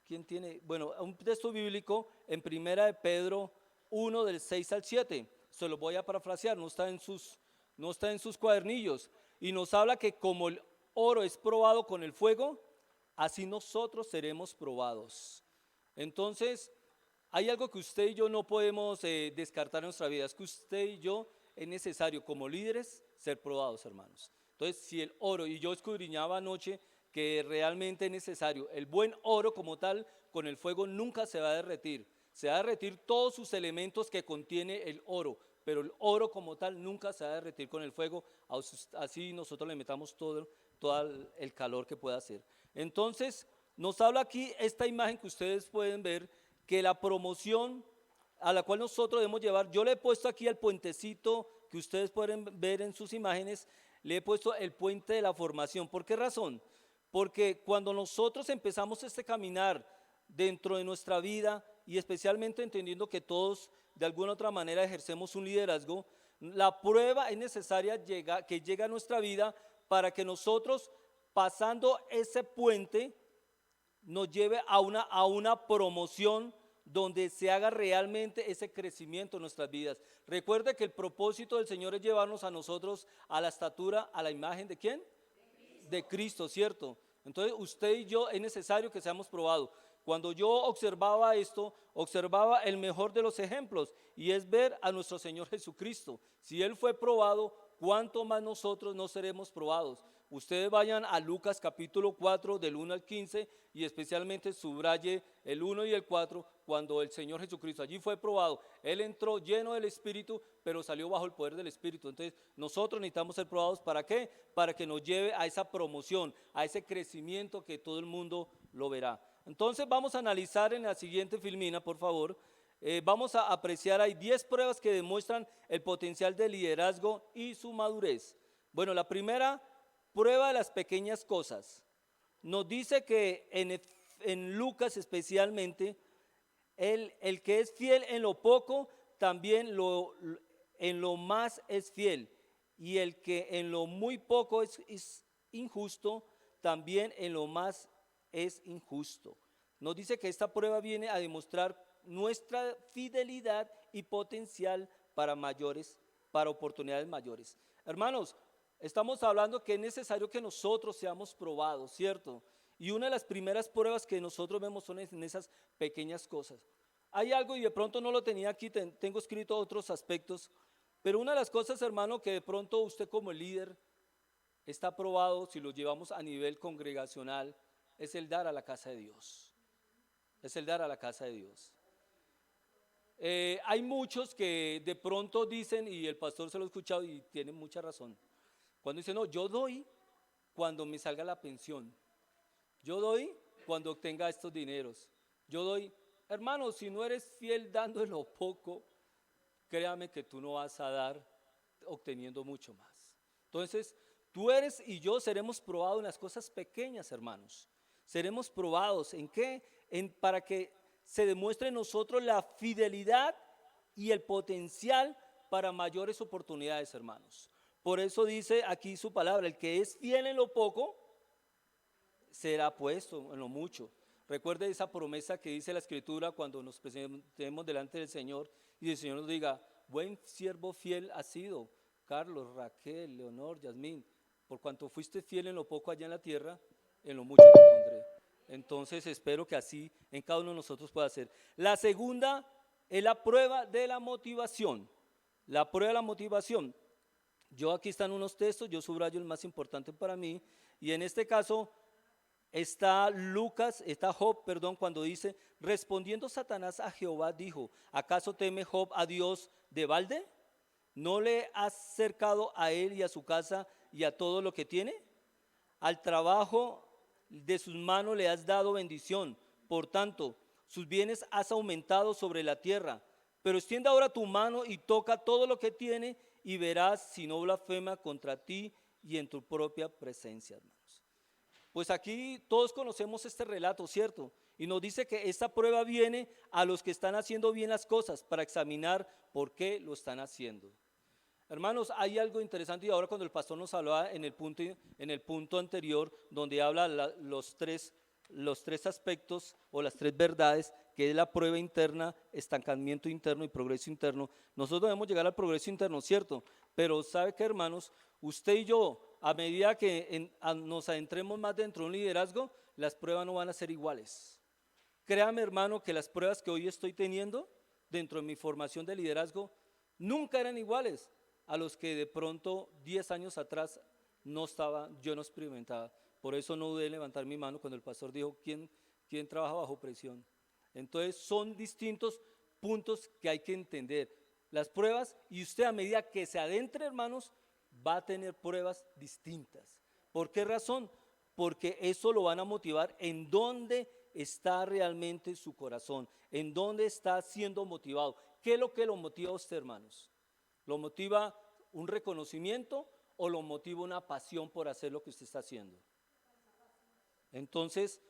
¿quién tiene? Bueno, un texto bíblico en Primera de Pedro 1 del 6 al 7. Se lo voy a parafrasear, no está en sus cuadernillos. Y nos habla que como el oro es probado con el fuego, así nosotros seremos probados. Entonces, hay algo que usted y yo no podemos descartar en nuestra vida, es que usted y yo es necesario como líderes ser probados, hermanos. Entonces, si el oro, y yo escudriñaba anoche que realmente es necesario, el buen oro como tal, con el fuego nunca se va a derretir. Se va a derretir todos sus elementos que contiene el oro, pero el oro como tal nunca se va a derretir con el fuego, así nosotros le metamos todo el calor que pueda hacer. Entonces, nos habla aquí esta imagen que ustedes pueden ver, que la promoción a la cual nosotros debemos llevar, yo le he puesto aquí el puentecito que ustedes pueden ver en sus imágenes, le he puesto el puente de la formación. ¿Por qué razón? Porque cuando nosotros empezamos este caminar dentro de nuestra vida y especialmente entendiendo que todos de alguna u otra manera ejercemos un liderazgo, la prueba es necesaria que llegue a nuestra vida para que nosotros, pasando ese puente, nos lleve a una promoción donde se haga realmente ese crecimiento en nuestras vidas. Recuerde que el propósito del Señor es llevarnos a nosotros a la estatura, a la imagen ¿de quién? De Cristo, ¿cierto? Entonces usted y yo es necesario que seamos probados. Cuando yo observaba esto, observaba el mejor de los ejemplos y es ver a nuestro Señor Jesucristo. Si Él fue probado, ¿cuánto más nosotros no seremos probados? Ustedes vayan a Lucas capítulo 4 del 1 al 15 y especialmente subraye el 1 y el 4 cuando el Señor Jesucristo allí fue probado. Él entró lleno del Espíritu, pero salió bajo el poder del Espíritu. Entonces nosotros necesitamos ser probados. ¿Para qué? Para que nos lleve a esa promoción, a ese crecimiento que todo el mundo lo verá. Entonces vamos a analizar en la siguiente filmina, por favor. Vamos a apreciar, hay 10 pruebas que demuestran el potencial de liderazgo y su madurez. Bueno, la primera prueba de las pequeñas cosas. Nos dice que en Lucas especialmente, el que es fiel en lo poco, también en lo más es fiel. Y el que en lo muy poco es injusto, también en lo más es injusto. Nos dice que esta prueba viene a demostrar nuestra fidelidad y potencial para para oportunidades mayores. Hermanos, estamos hablando que es necesario que nosotros seamos probados, ¿cierto? Y una de las primeras pruebas que nosotros vemos son en esas pequeñas cosas. Hay algo, y de pronto no lo tenía aquí, tengo escrito otros aspectos, pero una de las cosas, hermano, que de pronto usted como líder está probado, si lo llevamos a nivel congregacional, es el dar a la casa de Dios. Es el dar a la casa de Dios. Hay muchos que de pronto dicen, y el pastor se lo ha escuchado y tiene mucha razón, cuando dice, no, yo doy cuando me salga la pensión, yo doy cuando obtenga estos dineros, yo doy. Hermano, si no eres fiel dando en lo poco, créame que tú no vas a dar obteniendo mucho más. Entonces, tú eres y yo seremos probados en las cosas pequeñas, hermanos. Seremos probados ¿en qué? Para que se demuestre en nosotros la fidelidad y el potencial para mayores oportunidades, hermanos. Por eso dice aquí su palabra, el que es fiel en lo poco, será puesto en lo mucho. Recuerde esa promesa que dice la Escritura cuando nos presentemos delante del Señor y el Señor nos diga, buen siervo fiel has sido, Carlos, Raquel, Leonor, Yasmín, por cuanto fuiste fiel en lo poco allá en la tierra, en lo mucho te pondré. Entonces espero que así en cada uno de nosotros pueda ser. La segunda es la prueba de la motivación. La prueba de la motivación. Yo aquí están unos textos, yo subrayo el más importante para mí, y en este caso está Job, perdón, cuando dice, respondiendo Satanás a Jehová dijo, ¿acaso teme Job a Dios de balde? ¿No le has cercado a él y a su casa y a todo lo que tiene? Al trabajo de sus manos le has dado bendición, por tanto, sus bienes has aumentado sobre la tierra. Pero extiende ahora tu mano y toca todo lo que tiene y verás si no blasfema contra ti y en tu propia presencia, hermanos. Pues aquí todos conocemos este relato, ¿cierto? Y nos dice que esta prueba viene a los que están haciendo bien las cosas para examinar por qué lo están haciendo. Hermanos, hay algo interesante y ahora cuando el pastor nos hablaba en el punto anterior, donde habla los tres aspectos o las tres verdades, que es la prueba interna, estancamiento interno y progreso interno. Nosotros debemos llegar al progreso interno, ¿cierto? Pero ¿sabe qué, hermanos? Usted y yo, a medida que nos adentremos más dentro de un liderazgo, las pruebas no van a ser iguales. Créame, hermano, que las pruebas que hoy estoy teniendo dentro de mi formación de liderazgo nunca eran iguales a los que de pronto 10 años atrás yo no experimentaba. Por eso no dudé en levantar mi mano cuando el pastor dijo, ¿quién trabaja bajo presión? Entonces son distintos puntos que hay que entender. Las pruebas, y usted a medida que se adentre, hermanos, va a tener pruebas distintas. ¿Por qué razón? Porque eso lo van a motivar en dónde está realmente su corazón, en dónde está siendo motivado. ¿Qué es lo que lo motiva a usted, hermanos? ¿Lo motiva un reconocimiento o lo motiva una pasión por hacer lo que usted está haciendo? Entonces,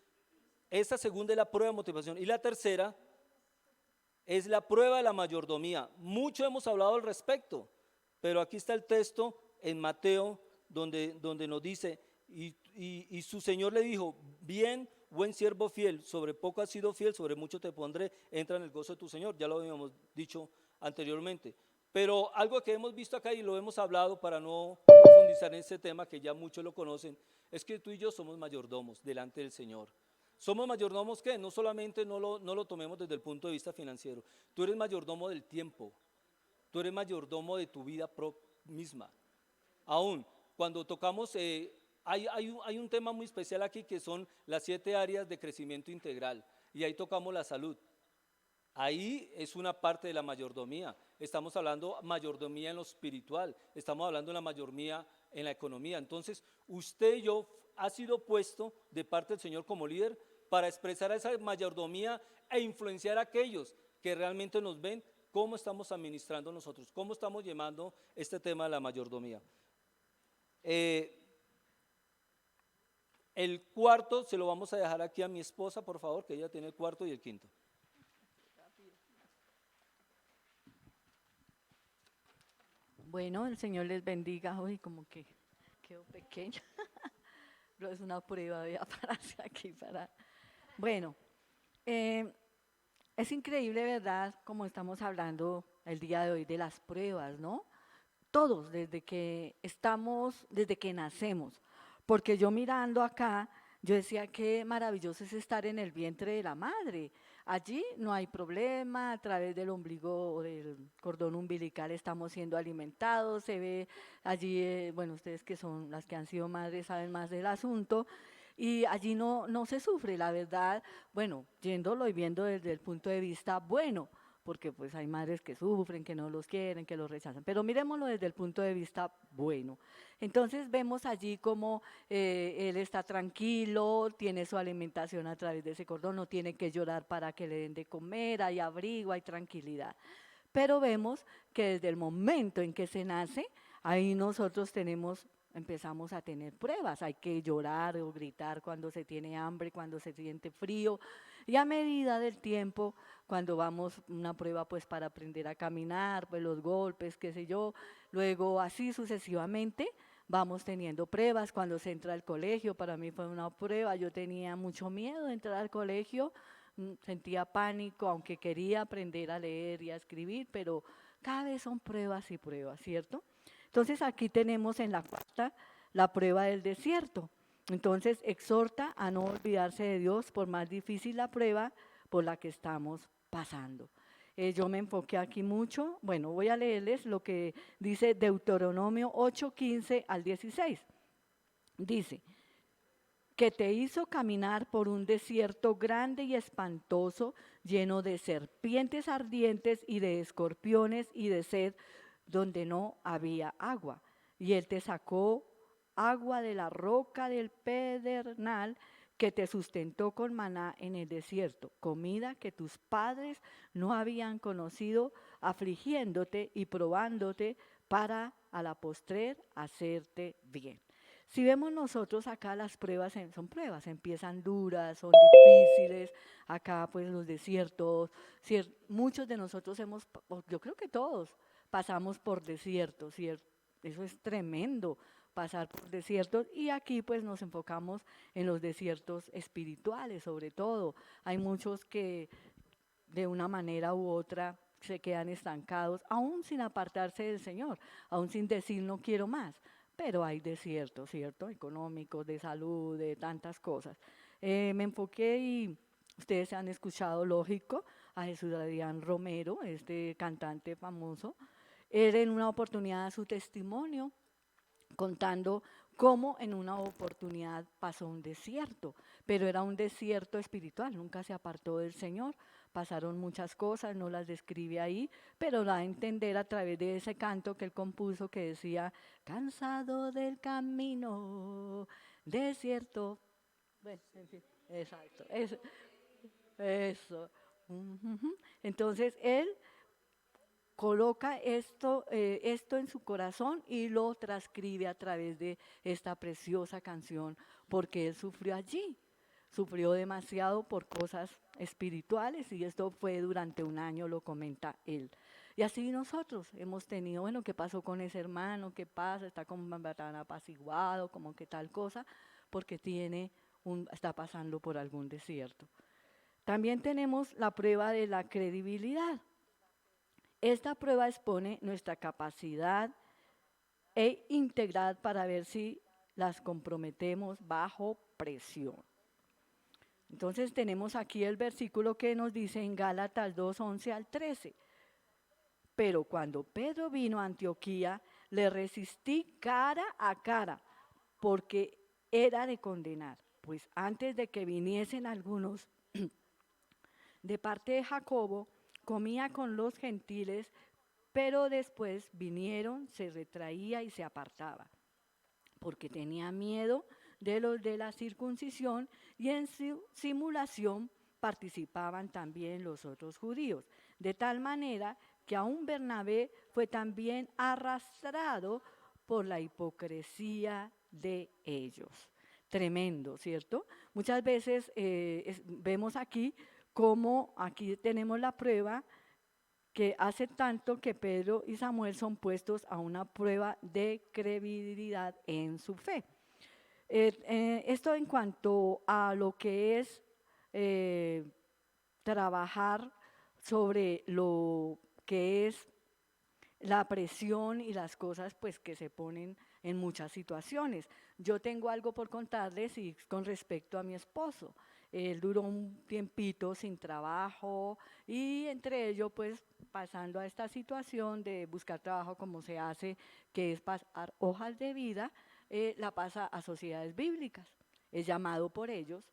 esta segunda es la prueba de motivación. Y la tercera es la prueba de la mayordomía. Mucho hemos hablado al respecto, pero aquí está el texto en Mateo donde nos dice, y su Señor le dijo, bien, buen siervo fiel, sobre poco has sido fiel, sobre mucho te pondré, entra en el gozo de tu Señor. Ya lo habíamos dicho anteriormente. Pero algo que hemos visto acá y lo hemos hablado para no profundizar en ese tema que ya muchos lo conocen, es que tú y yo somos mayordomos delante del Señor. Somos mayordomos que no solamente no lo tomemos desde el punto de vista financiero, tú eres mayordomo del tiempo, tú eres mayordomo de tu vida misma. Aún cuando tocamos, hay un tema muy especial aquí que son las 7 áreas de crecimiento integral y ahí tocamos la salud. Ahí es una parte de la mayordomía. Estamos hablando mayordomía en lo espiritual, estamos hablando de la mayordomía en la economía. Entonces, usted y yo ha sido puesto de parte del Señor como líder para expresar esa mayordomía e influenciar a aquellos que realmente nos ven cómo estamos administrando nosotros, cómo estamos llevando este tema de la mayordomía. El cuarto se lo vamos a dejar aquí a mi esposa, por favor, que ella tiene el cuarto y el quinto. Bueno, el Señor les bendiga. Hoy como que quedó pequeña. Pero es una prueba de pararse aquí para. Bueno, es increíble, ¿verdad? Como estamos hablando el día de hoy de las pruebas, ¿no? Todos, desde que nacemos. Porque yo mirando acá, yo decía qué maravilloso es estar en el vientre de la madre. Allí no hay problema, a través del ombligo o del cordón umbilical estamos siendo alimentados, se ve allí, bueno, ustedes que son las que han sido madres saben más del asunto, y allí no se sufre, la verdad, bueno, yéndolo y viendo desde el punto de vista bueno, porque pues hay madres que sufren, que no los quieren, que los rechazan, pero miremoslo desde el punto de vista bueno. Entonces vemos allí como él está tranquilo, tiene su alimentación a través de ese cordón, no tiene que llorar para que le den de comer, hay abrigo, hay tranquilidad. Pero vemos que desde el momento en que se nace, ahí nosotros empezamos a tener pruebas, hay que llorar o gritar cuando se tiene hambre, cuando se siente frío, y a medida del tiempo, cuando vamos una prueba pues para aprender a caminar, pues los golpes, qué sé yo, luego así sucesivamente vamos teniendo pruebas. Cuando se entra al colegio, para mí fue una prueba, yo tenía mucho miedo de entrar al colegio, sentía pánico, aunque quería aprender a leer y a escribir, pero cada vez son pruebas y pruebas, ¿cierto? Entonces aquí tenemos en la cuarta la prueba del desierto. Entonces exhorta a no olvidarse de Dios por más difícil la prueba por la que estamos pasando. Yo me enfoqué aquí mucho. Bueno, voy a leerles lo que dice Deuteronomio 8:15 al 16. Dice, que te hizo caminar por un desierto grande y espantoso, lleno de serpientes ardientes y de escorpiones y de sed, donde no había agua. Y él te sacó agua de la roca del pedernal, que te sustentó con maná en el desierto, comida que tus padres no habían conocido, afligiéndote y probándote para a la postrer hacerte bien. Si vemos nosotros acá las pruebas, son pruebas, empiezan duras, son difíciles, acá pues los desiertos, muchos de nosotros yo creo que todos pasamos por desiertos, ¿cierto? Eso es tremendo, pasar por desiertos, y aquí pues nos enfocamos en los desiertos espirituales sobre todo. Hay muchos que de una manera u otra se quedan estancados, aún sin apartarse del Señor, aún sin decir no quiero más, pero hay desiertos, ¿cierto? Económicos, de salud, de tantas cosas. Me enfoqué y ustedes han escuchado, lógico, a Jesús Adrián Romero, este cantante famoso. Él en una oportunidad da su testimonio contando cómo en una oportunidad pasó un desierto, pero era un desierto espiritual, nunca se apartó del Señor, pasaron muchas cosas, no las describe ahí, pero da a entender a través de ese canto que él compuso que decía, cansado del camino, desierto, bueno, en fin, exacto, eso. Ujú. Entonces él coloca esto en su corazón y lo transcribe a través de esta preciosa canción, porque él sufrió allí, sufrió demasiado por cosas espirituales y esto fue durante un año, lo comenta él. Y así nosotros hemos tenido, bueno, ¿qué pasó con ese hermano? ¿Qué pasa? Está como tan apaciguado, como que tal cosa, porque está pasando por algún desierto. También tenemos la prueba de la credibilidad. Esta prueba expone nuestra capacidad e integridad para ver si las comprometemos bajo presión. Entonces tenemos aquí el versículo que nos dice en Gálatas 2:11 al 13. Pero cuando Pedro vino a Antioquía, le resistí cara a cara, porque era de condenar. Pues antes de que viniesen algunos de parte de Jacobo, comía con los gentiles, pero después vinieron, se retraía y se apartaba, porque tenía miedo de los de la circuncisión, y en su simulación participaban también los otros judíos, de tal manera que aún Bernabé fue también arrastrado por la hipocresía de ellos. Tremendo, ¿cierto? Muchas veces vemos aquí cómo aquí tenemos la prueba que hace tanto que Pedro y Samuel son puestos a una prueba de credibilidad en su fe. Esto en cuanto a lo que es eh, trabajar sobre lo que es la presión y las cosas pues que se ponen en muchas situaciones. Yo tengo algo por contarles y con respecto a mi esposo. Él duró un tiempito sin trabajo y entre ello pues pasando a esta situación de buscar trabajo como se hace, que es pasar hojas de vida, la pasa a sociedades bíblicas. Es llamado por ellos,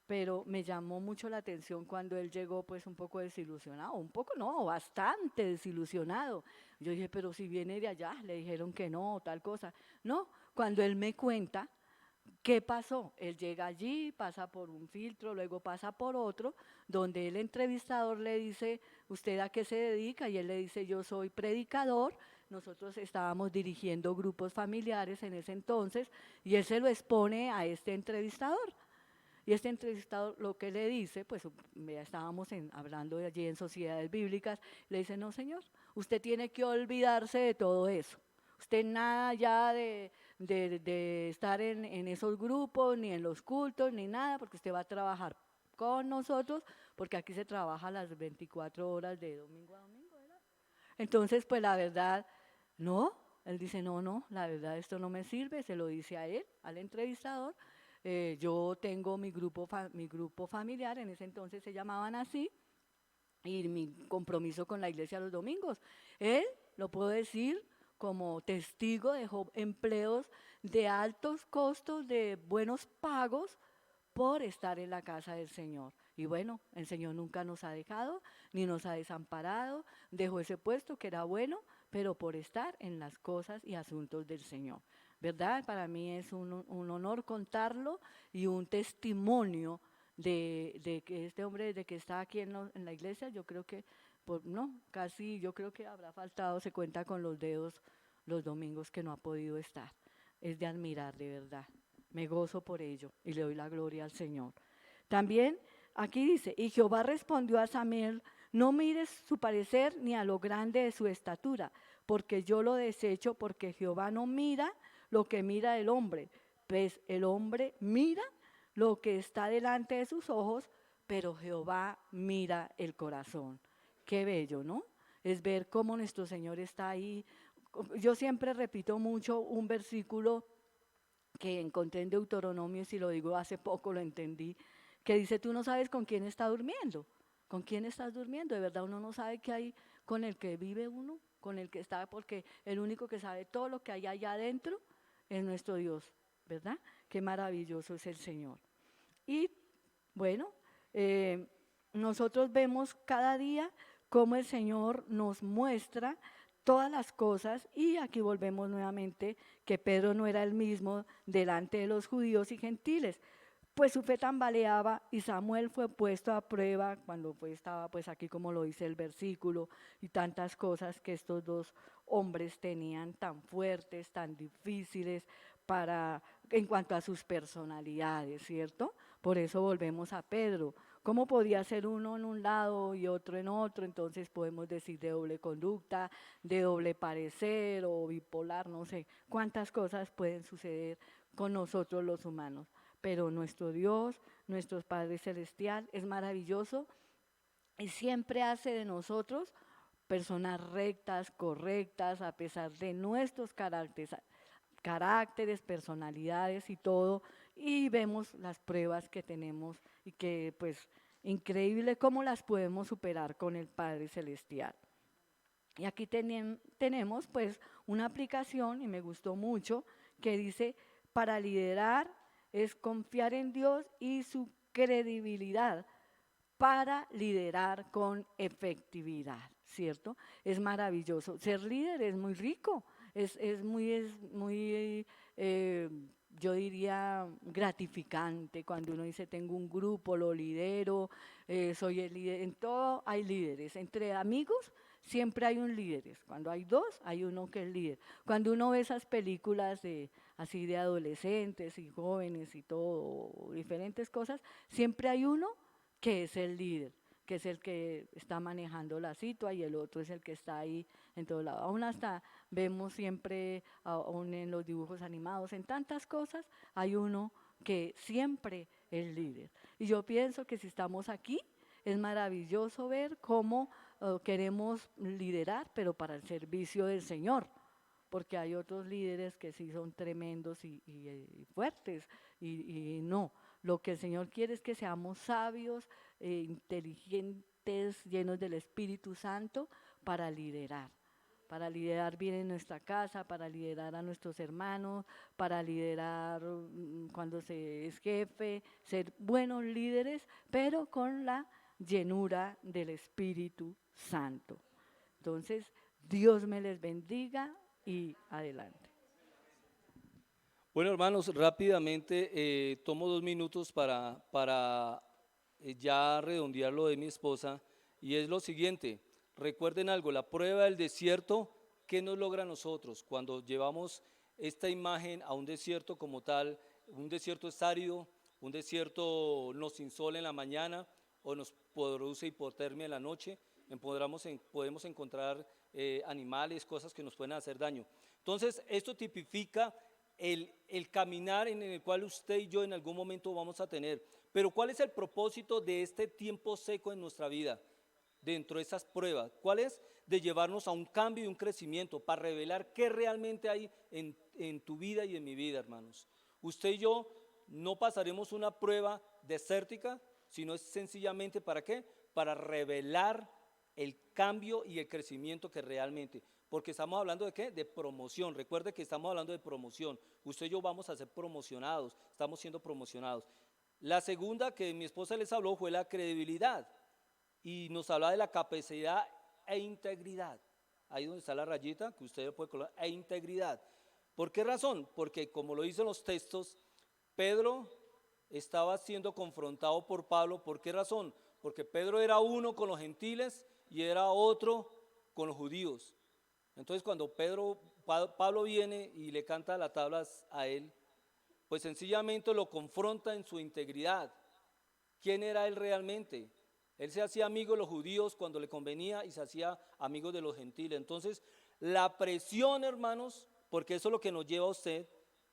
pero me llamó mucho la atención cuando él llegó pues un poco desilusionado, un poco no, bastante desilusionado. Yo dije, pero si viene de allá, le dijeron que no, tal cosa. No, cuando él me cuenta qué pasó, él llega allí, pasa por un filtro, luego pasa por otro, donde el entrevistador le dice, ¿usted a qué se dedica? Y él le dice, yo soy predicador. Nosotros estábamos dirigiendo grupos familiares en ese entonces y él se lo expone a este entrevistador. Y este entrevistador lo que le dice, pues ya estábamos hablando de allí en sociedades bíblicas, le dice, no señor, usted tiene que olvidarse de todo eso. Usted nada ya de estar en esos grupos, ni en los cultos, ni nada, porque usted va a trabajar con nosotros, porque aquí se trabaja las 24 horas de domingo a domingo, ¿verdad? Entonces, pues la verdad, no, él dice, no, no, la verdad esto no me sirve, se lo dice a él, al entrevistador. Yo tengo mi grupo familiar, en ese entonces se llamaban así, y mi compromiso con la iglesia los domingos. Él, lo puedo decir como testigo, dejó empleos de altos costos, de buenos pagos por estar en la casa del Señor. Y bueno, el Señor nunca nos ha dejado, ni nos ha desamparado, dejó ese puesto que era bueno, pero por estar en las cosas y asuntos del Señor. ¿Verdad? Para mí es un honor contarlo y un testimonio de que este hombre, de que está aquí en la iglesia, yo creo que, no, casi, yo creo que habrá faltado, se cuenta con los dedos los domingos que no ha podido estar. Es de admirar, de verdad. Me gozo por ello y le doy la gloria al Señor. También aquí dice, y Jehová respondió a Samuel, no mires su parecer ni a lo grande de su estatura, porque yo lo desecho, porque Jehová no mira lo que mira el hombre, pues el hombre mira lo que está delante de sus ojos, pero Jehová mira el corazón. Qué bello, ¿no? Es ver cómo nuestro Señor está ahí. Yo siempre repito mucho un versículo que encontré en Deuteronomio, y si lo digo hace poco lo entendí, que dice, tú no sabes con quién está durmiendo, con quién estás durmiendo, de verdad uno no sabe qué hay con el que vive uno, con el que está, porque el único que sabe todo lo que hay allá adentro es nuestro Dios, ¿verdad? Qué maravilloso es el Señor. Y bueno, nosotros vemos cada día cómo el Señor nos muestra todas las cosas, y aquí volvemos nuevamente que Pedro no era el mismo delante de los judíos y gentiles, pues su fe tambaleaba, y Samuel fue puesto a prueba cuando estaba pues aquí como lo dice el versículo, y tantas cosas que estos dos hombres tenían tan fuertes, tan difíciles para en cuanto a sus personalidades, ¿cierto? Por eso volvemos a Pedro. ¿Cómo podía ser uno en un lado y otro en otro? Entonces podemos decir de doble conducta, de doble parecer o bipolar, no sé cuántas cosas pueden suceder con nosotros los humanos. Pero nuestro Dios, nuestro Padre Celestial es maravilloso y siempre hace de nosotros personas rectas, correctas, a pesar de nuestros caracteres, personalidades y todo, y vemos las pruebas que tenemos y que pues increíble cómo las podemos superar con el Padre Celestial. Y aquí tenemos pues una aplicación, y me gustó mucho, que dice, para liderar es confiar en Dios y su credibilidad para liderar con efectividad, ¿cierto? Es maravilloso. Ser líder es muy rico, es muy eh, yo diría, gratificante cuando uno dice, tengo un grupo, lo lidero, soy el líder. En todo hay líderes. Entre amigos siempre hay un líder. Cuando hay dos, hay uno que es líder. Cuando uno ve esas películas así de adolescentes y jóvenes y todo, diferentes cosas, siempre hay uno que es el líder, que es el que está manejando la situación, y el otro es el que está ahí en todo lado. Aún hasta vemos siempre, aún en los dibujos animados, en tantas cosas, hay uno que siempre es líder. Y yo pienso que si estamos aquí, es maravilloso ver cómo queremos liderar, pero para el servicio del Señor, porque hay otros líderes que sí son tremendos y fuertes, y no. Lo que el Señor quiere es que seamos sabios, inteligentes, llenos del Espíritu Santo para liderar bien en nuestra casa, para liderar a nuestros hermanos, para liderar cuando se es jefe, ser buenos líderes, pero con la llenura del Espíritu Santo. Entonces, Dios me les bendiga y adelante. Bueno, hermanos, rápidamente tomo 2 minutos para ya redondear lo de mi esposa, y es lo siguiente. Recuerden algo, la prueba del desierto, ¿qué nos logra a nosotros? Cuando llevamos esta imagen a un desierto como tal, un desierto es árido, un desierto nos insola en la mañana o nos produce hipotermia en la noche, podemos encontrar animales, cosas que nos pueden hacer daño. Entonces, esto tipifica el caminar en el cual usted y yo en algún momento vamos a tener. Pero ¿cuál es el propósito de este tiempo seco en nuestra vida? Dentro de esas pruebas, ¿cuál es? De llevarnos a un cambio y un crecimiento, para revelar qué realmente hay en tu vida y en mi vida, hermanos. Usted y yo no pasaremos una prueba desértica, sino es sencillamente ¿para qué? Para revelar el cambio y el crecimiento que realmente, porque estamos hablando de ¿qué? De promoción. Recuerde que estamos hablando de promoción. Usted y yo vamos a ser promocionados, estamos siendo promocionados. La segunda que mi esposa les habló fue la credibilidad, y nos habla de la capacidad e integridad. Ahí donde está la rayita, que usted puede colocar, e integridad. ¿Por qué razón? Porque como lo dicen los textos, Pedro estaba siendo confrontado por Pablo. ¿Por qué razón? Porque Pedro era uno con los gentiles y era otro con los judíos. Entonces cuando Pablo viene y le canta las tablas a él, pues sencillamente lo confronta en su integridad. ¿Quién era él realmente? Él se hacía amigo de los judíos cuando le convenía y se hacía amigo de los gentiles. Entonces, la presión, hermanos, porque eso es lo que nos lleva a usted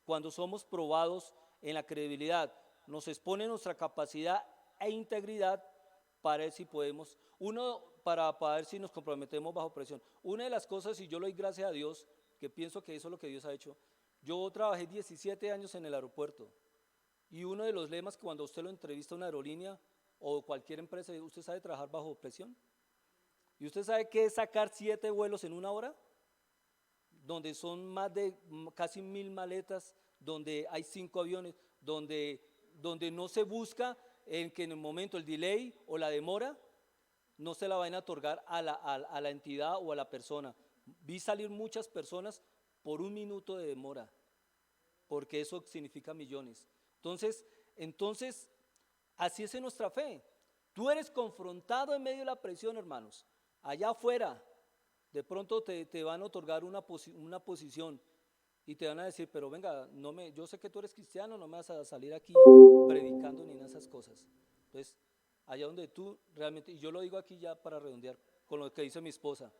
cuando somos probados en la credibilidad, nos expone nuestra capacidad e integridad para ver si podemos, para ver si nos comprometemos bajo presión. Una de las cosas, y yo le doy gracias a Dios, que pienso que eso es lo que Dios ha hecho, yo trabajé 17 años en el aeropuerto, y uno de los lemas que cuando usted lo entrevista a una aerolínea o cualquier empresa, ¿usted sabe trabajar bajo presión? ¿Y usted sabe qué es sacar 7 vuelos en una hora? Donde son más de casi 1000 maletas, donde hay 5 aviones, donde no se busca en que en el momento el delay o la demora no se la vayan a otorgar a la entidad o a la persona. Vi salir muchas personas por 1 minuto de demora, porque eso significa millones. Entonces, así es en nuestra fe. Tú eres confrontado en medio de la presión, hermanos. Allá afuera, de pronto te van a otorgar una posición y te van a decir, pero venga, yo sé que tú eres cristiano, no me vas a salir aquí predicando ni en esas cosas. Entonces, allá donde tú realmente, y yo lo digo aquí ya para redondear con lo que dice mi esposa,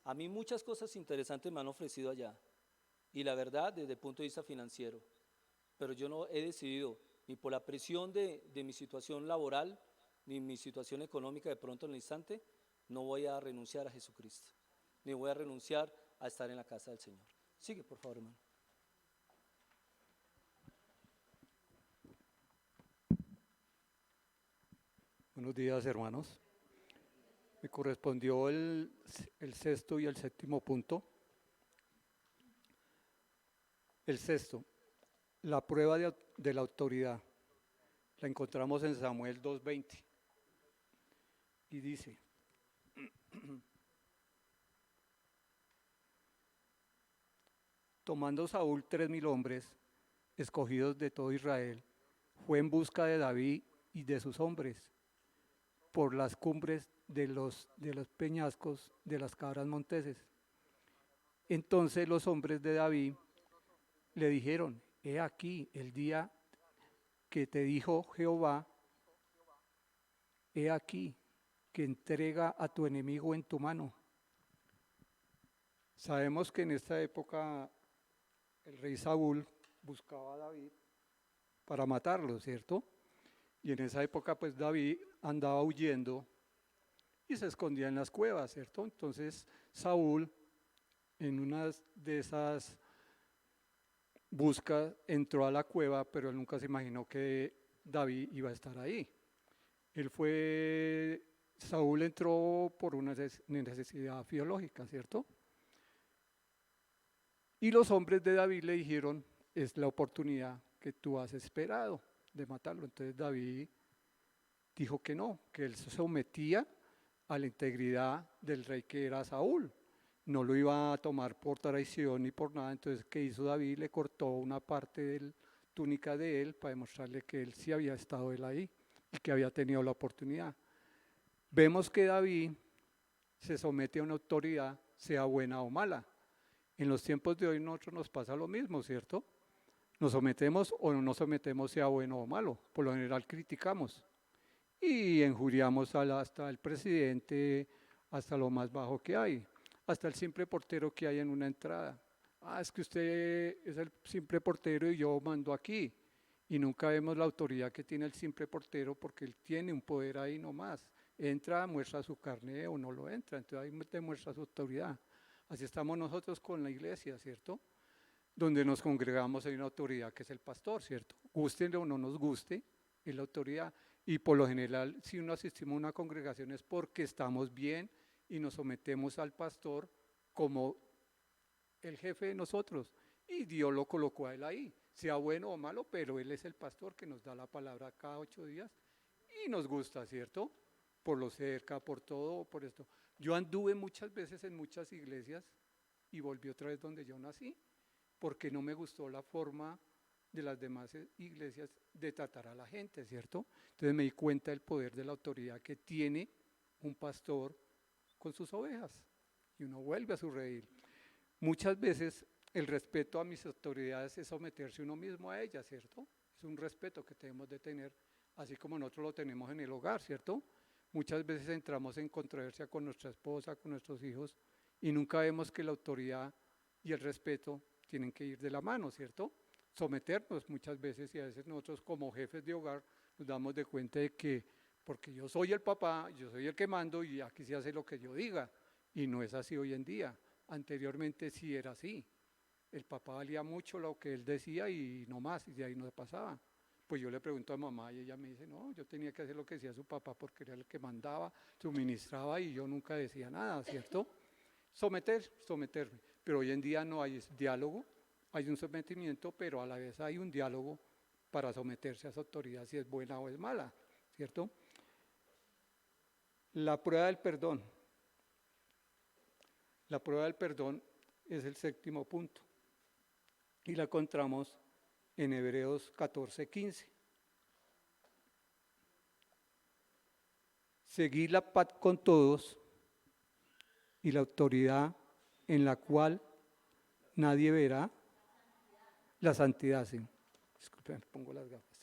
a mí muchas cosas interesantes me han ofrecido allá, y la verdad desde el punto de vista financiero, pero yo no he decidido, ni por la presión de mi situación laboral, ni mi situación económica de pronto en el instante, no voy a renunciar a Jesucristo, ni voy a renunciar a estar en la casa del Señor. Sigue, por favor, hermano. Buenos días, hermanos. Me correspondió el sexto y el séptimo punto. El sexto, la prueba de la autoridad. La encontramos en Samuel 2:20 y dice: tomando Saúl 3000 hombres, escogidos de todo Israel, fue en busca de David y de sus hombres, por las cumbres de los peñascos de las cabras monteses. Entonces los hombres de David le dijeron: he aquí el día que te dijo Jehová, he aquí que entrega a tu enemigo en tu mano. Sabemos que en esta época el rey Saúl buscaba a David para matarlo, ¿cierto? Y en esa época pues David andaba huyendo y se escondía en las cuevas, ¿cierto? Entonces Saúl, en una de esas buscas, entró a la cueva, pero él nunca se imaginó que David iba a estar ahí. Saúl entró por una necesidad biológica, ¿cierto? Y los hombres de David le dijeron: es la oportunidad que tú has esperado de matarlo. Entonces David dijo que no, que él se sometía a la integridad del rey que era Saúl. No lo iba a tomar por traición ni por nada. Entonces, ¿qué hizo David? Le cortó una parte de la túnica de él para demostrarle que él sí había estado él ahí y que había tenido la oportunidad. Vemos que David se somete a una autoridad, sea buena o mala. En los tiempos de hoy nosotros nos pasa lo mismo, ¿cierto? Nos sometemos o no nos sometemos, sea bueno o malo. Por lo general criticamos y injuriamos hasta el presidente, hasta lo más bajo que hay, hasta el simple portero que hay en una entrada. Es que usted es el simple portero y yo mando aquí. Y nunca vemos la autoridad que tiene el simple portero, porque él tiene un poder ahí nomás. Entra, muestra su carnet o no lo entra, entonces ahí demuestra su autoridad. Así estamos nosotros con la iglesia, ¿cierto? Donde nos congregamos hay una autoridad que es el pastor, ¿cierto? Guste o no nos guste, es la autoridad. Y por lo general, si uno asistimos a una congregación es porque estamos bien y nos sometemos al pastor como el jefe de nosotros. Y Dios lo colocó a él ahí, sea bueno o malo, pero él es el pastor que nos da la palabra cada 8 días y nos gusta, ¿cierto? Por lo cerca, por todo, por esto. Yo anduve muchas veces en muchas iglesias y volví otra vez donde yo nací, porque no me gustó la forma de las demás iglesias de tratar a la gente, ¿cierto? Entonces me di cuenta del poder de la autoridad que tiene un pastor con sus ovejas y uno vuelve a su redil. Muchas veces el respeto a mis autoridades es someterse uno mismo a ellas, ¿cierto? Es un respeto que tenemos de tener, así como nosotros lo tenemos en el hogar, ¿cierto? Muchas veces entramos en controversia con nuestra esposa, con nuestros hijos, y nunca vemos que la autoridad y el respeto tienen que ir de la mano, ¿cierto? Someternos muchas veces, y a veces nosotros como jefes de hogar nos damos de cuenta de que porque yo soy el papá, yo soy el que mando y aquí se hace lo que yo diga, y no es así hoy en día. Anteriormente sí era así, el papá valía mucho lo que él decía y no más, y de ahí no se pasaba. Pues yo le pregunto a mamá y ella me dice, no, yo tenía que hacer lo que decía su papá porque era el que mandaba, suministraba y yo nunca decía nada, ¿cierto? Someterme. Pero hoy en día no hay diálogo, hay un sometimiento, pero a la vez hay un diálogo para someterse a esa autoridad, si es buena o es mala, ¿cierto? La prueba del perdón. La prueba del perdón es el séptimo punto y la encontramos en Hebreos 14:15. Seguir la paz con todos y la autoridad en la cual nadie verá la santidad. Sí. Disculpen, pongo las gafas.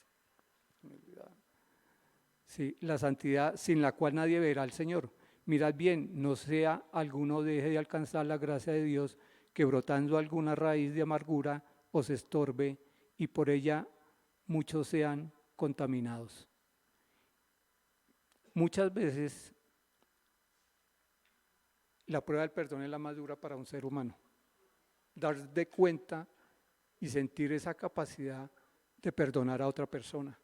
Sí, la santidad sin la cual nadie verá al Señor. Mirad bien, no sea alguno deje de alcanzar la gracia de Dios, que brotando alguna raíz de amargura os estorbe y por ella muchos sean contaminados. Muchas veces la prueba del perdón es la más dura para un ser humano. Dar de cuenta y sentir esa capacidad de perdonar a otra persona.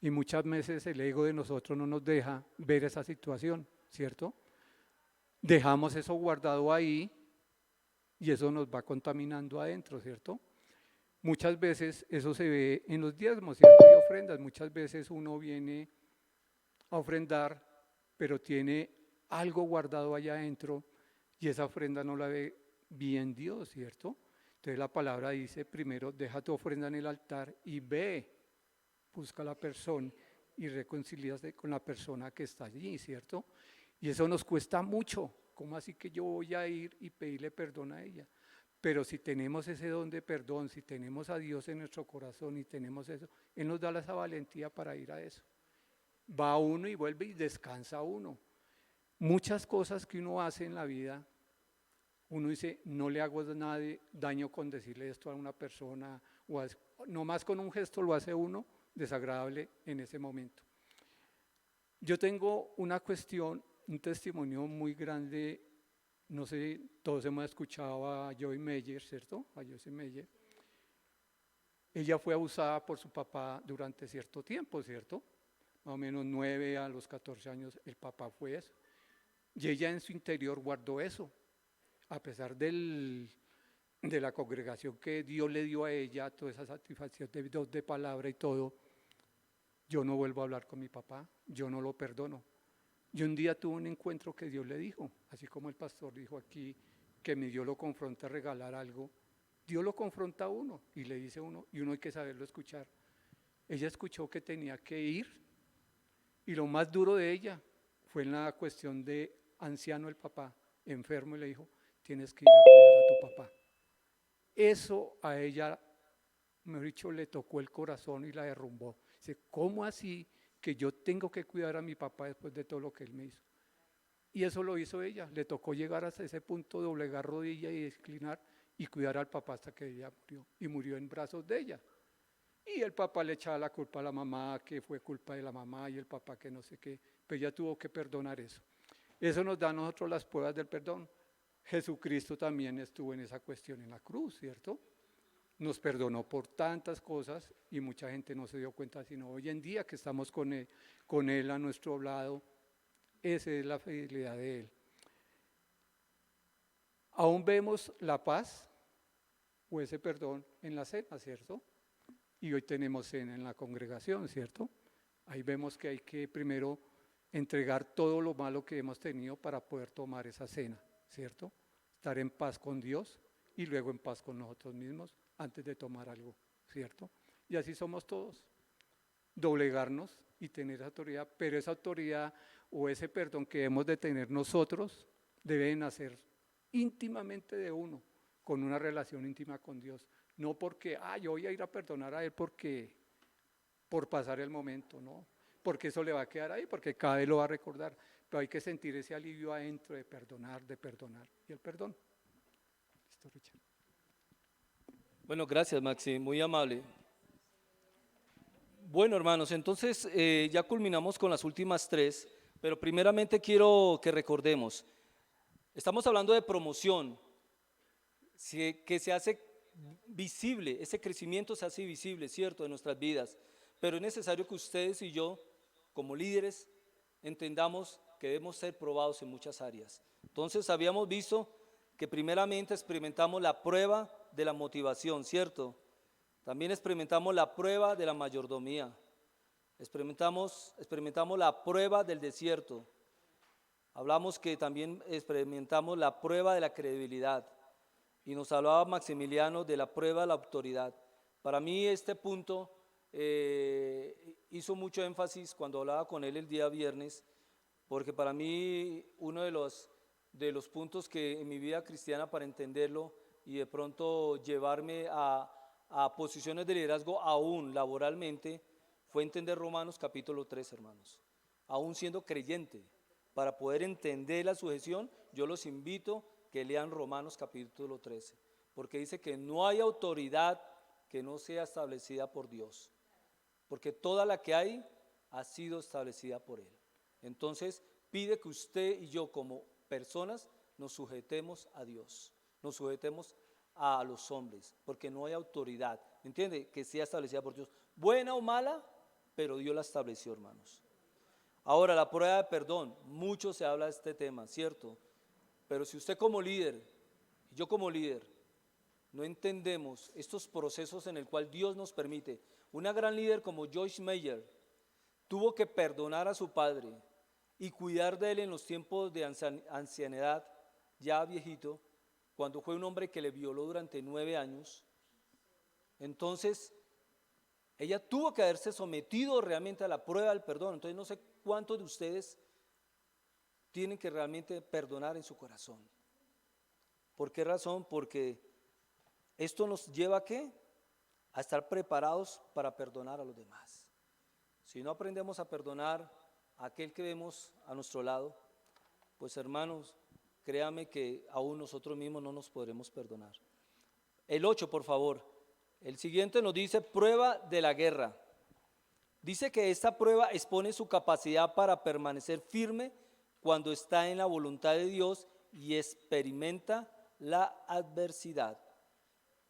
Y muchas veces el ego de nosotros no nos deja ver esa situación, ¿cierto? Dejamos eso guardado ahí y eso nos va contaminando adentro, ¿cierto? Muchas veces eso se ve en los diezmos, ¿cierto? Y ofrendas. Muchas veces uno viene a ofrendar, pero tiene algo guardado allá adentro y esa ofrenda no la ve bien Dios, ¿cierto? Entonces la palabra dice primero, deja tu ofrenda en el altar y ve, busca a la persona y reconcíliate con la persona que está allí, ¿cierto? Y eso nos cuesta mucho. ¿Cómo así que yo voy a ir y pedirle perdón a ella? Pero si tenemos ese don de perdón, si tenemos a Dios en nuestro corazón y tenemos eso, Él nos da esa valentía para ir a eso. Va uno y vuelve y descansa uno. Muchas cosas que uno hace en la vida, uno dice, no le hago nada de daño con decirle esto a una persona, o nomás con un gesto lo hace uno desagradable en ese momento. Yo tengo una cuestión, un testimonio muy grande, no sé, todos hemos escuchado a Joy Meyer, ¿cierto? A Joyce Meyer. Ella fue abusada por su papá durante cierto tiempo, ¿cierto? Más o menos 9 a los 14 años el papá fue eso. Y ella en su interior guardó eso, a pesar de la congregación que Dios le dio a ella, toda esa satisfacción de palabra y todo. Yo no vuelvo a hablar con mi papá, yo no lo perdono. Y un día tuve un encuentro que Dios le dijo, así como el pastor dijo aquí, que mi Dios lo confronta a regalar algo. Dios lo confronta a uno y le dice a uno, y uno hay que saberlo escuchar. Ella escuchó que tenía que ir, y lo más duro de ella fue en la cuestión de anciano el papá, enfermo, y le dijo, tienes que ir a cuidar a tu papá. Eso a ella, mejor dicho, le tocó el corazón y la derrumbó. Dice, ¿cómo así que yo tengo que cuidar a mi papá después de todo lo que él me hizo? Y eso lo hizo ella, le tocó llegar hasta ese punto, doblegar rodilla y inclinar y cuidar al papá hasta que ella murió, y murió en brazos de ella. Y el papá le echaba la culpa a la mamá, que fue culpa de la mamá, y el papá que no sé qué, pero ella tuvo que perdonar eso. Eso nos da a nosotros las pruebas del perdón. Jesucristo también estuvo en esa cuestión en la cruz, ¿cierto? nos perdonó por tantas cosas y mucha gente no se dio cuenta, sino hoy en día que estamos con él a nuestro lado, esa es la fidelidad de Él. Aún vemos la paz o ese perdón en la cena, ¿cierto? Y hoy tenemos cena en la congregación, ¿cierto? Ahí vemos que hay que primero entregar todo lo malo que hemos tenido para poder tomar esa cena, ¿cierto? Estar en paz con Dios y luego en paz con nosotros mismos antes de tomar algo, ¿cierto? Y así somos todos, doblegarnos y tener autoridad, pero esa autoridad o ese perdón que hemos de tener nosotros debe nacer íntimamente de uno, con una relación íntima con Dios, no porque, yo voy a ir a perdonar a Él por pasar el momento, no, porque eso le va a quedar ahí, porque cada vez lo va a recordar, pero hay que sentir ese alivio adentro de perdonar, y el perdón. Listo, Richard. Bueno, gracias, Maxi, muy amable. Bueno, hermanos, entonces ya culminamos con las últimas tres, pero primeramente quiero que recordemos, estamos hablando de promoción, que se hace visible, ese crecimiento se hace visible, ¿cierto?, en nuestras vidas, pero es necesario que ustedes y yo, como líderes, entendamos que debemos ser probados en muchas áreas. Entonces, habíamos visto que primeramente experimentamos la prueba de la motivación, ¿cierto? También experimentamos la prueba de la mayordomía, experimentamos la prueba del desierto, hablamos que también experimentamos la prueba de la credibilidad y nos hablaba Maximiliano de la prueba de la autoridad. Para mí este punto hizo mucho énfasis cuando hablaba con él el día viernes, porque para mí uno de los puntos que en mi vida cristiana para entenderlo y de pronto llevarme a posiciones de liderazgo aún laboralmente fue entender Romanos capítulo 3, hermanos. Aún siendo creyente, para poder entender la sujeción, yo los invito que lean Romanos capítulo 13, porque dice que no hay autoridad que no sea establecida por Dios, porque toda la que hay ha sido establecida por Él. Entonces pide que usted y yo como personas nos sujetemos a Dios, nos sujetemos a los hombres, porque no hay autoridad, ¿entiende?, que sea establecida por Dios, buena o mala, pero Dios la estableció, hermanos. Ahora, la prueba de perdón, mucho se habla de este tema, ¿cierto? Pero si usted como líder, y yo como líder, no entendemos estos procesos en el cual Dios nos permite, una gran líder como Joyce Meyer tuvo que perdonar a su padre y cuidar de él en los tiempos de ancianidad, ya viejito, cuando fue un hombre que le violó durante 9 años. Entonces, ella tuvo que haberse sometido realmente a la prueba del perdón. Entonces, no sé cuántos de ustedes tienen que realmente perdonar en su corazón. ¿Por qué razón? Porque esto nos lleva ¿a qué? A estar preparados para perdonar a los demás. Si no aprendemos a perdonar a aquel que vemos a nuestro lado, pues hermanos, créame que aún nosotros mismos no nos podremos perdonar. El 8, por favor. El siguiente nos dice prueba de la guerra. Dice que esta prueba expone su capacidad para permanecer firme cuando está en la voluntad de Dios y experimenta la adversidad.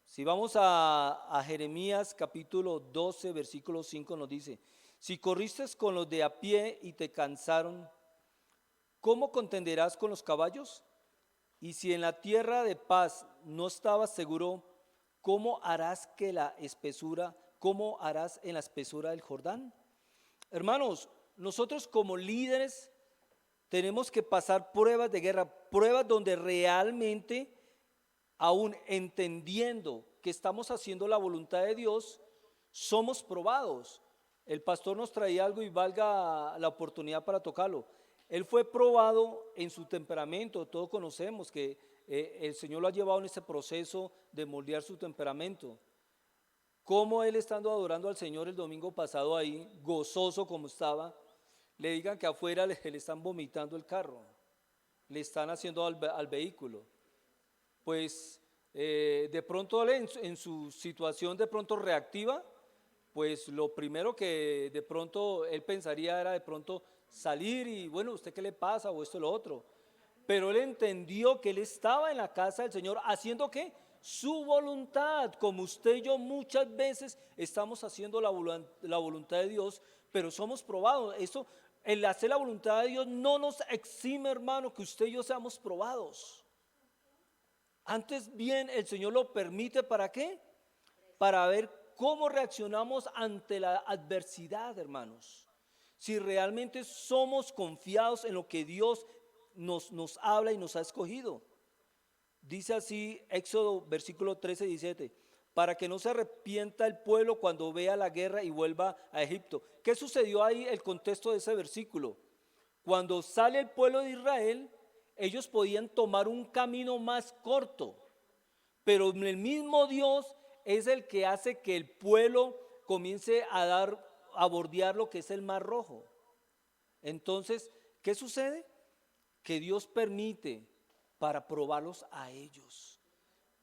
Si vamos a Jeremías capítulo 12, versículo 5 nos dice, si corriste con los de a pie y te cansaron, ¿cómo contenderás con los caballos? Y si en la tierra de paz no estabas seguro, ¿cómo harás en la espesura del Jordán? Hermanos, nosotros como líderes tenemos que pasar pruebas de guerra, pruebas donde realmente, aún entendiendo que estamos haciendo la voluntad de Dios, somos probados. El pastor nos traía algo y valga la oportunidad para tocarlo. Él fue probado en su temperamento, todos conocemos que el Señor lo ha llevado en ese proceso de moldear su temperamento. Como él estando adorando al Señor el domingo pasado ahí, gozoso como estaba, le digan que afuera le están vomitando el carro, le están haciendo al vehículo. Pues de pronto él en su situación de pronto reactiva, pues lo primero que de pronto él pensaría era de pronto salir y bueno, ¿usted qué le pasa? O esto o lo otro. Pero él entendió que él estaba en la casa del Señor haciendo ¿qué? su voluntad, como usted y yo muchas veces estamos haciendo la voluntad de Dios, pero somos probados. Eso, el hacer la voluntad de Dios no nos exime, hermano, que usted y yo seamos probados. Antes bien, el Señor lo permite, ¿para qué? Para ver cómo reaccionamos ante la adversidad, hermanos. Si realmente somos confiados en lo que Dios nos habla y nos ha escogido. Dice así Éxodo versículo 13, 17, para que no se arrepienta el pueblo cuando vea la guerra y vuelva a Egipto. ¿Qué sucedió ahí? El contexto de ese versículo. Cuando sale el pueblo de Israel, ellos podían tomar un camino más corto, pero el mismo Dios es el que hace que el pueblo comience a bordear lo que es el Mar Rojo. Entonces, ¿qué sucede? Que Dios permite para probarlos a ellos,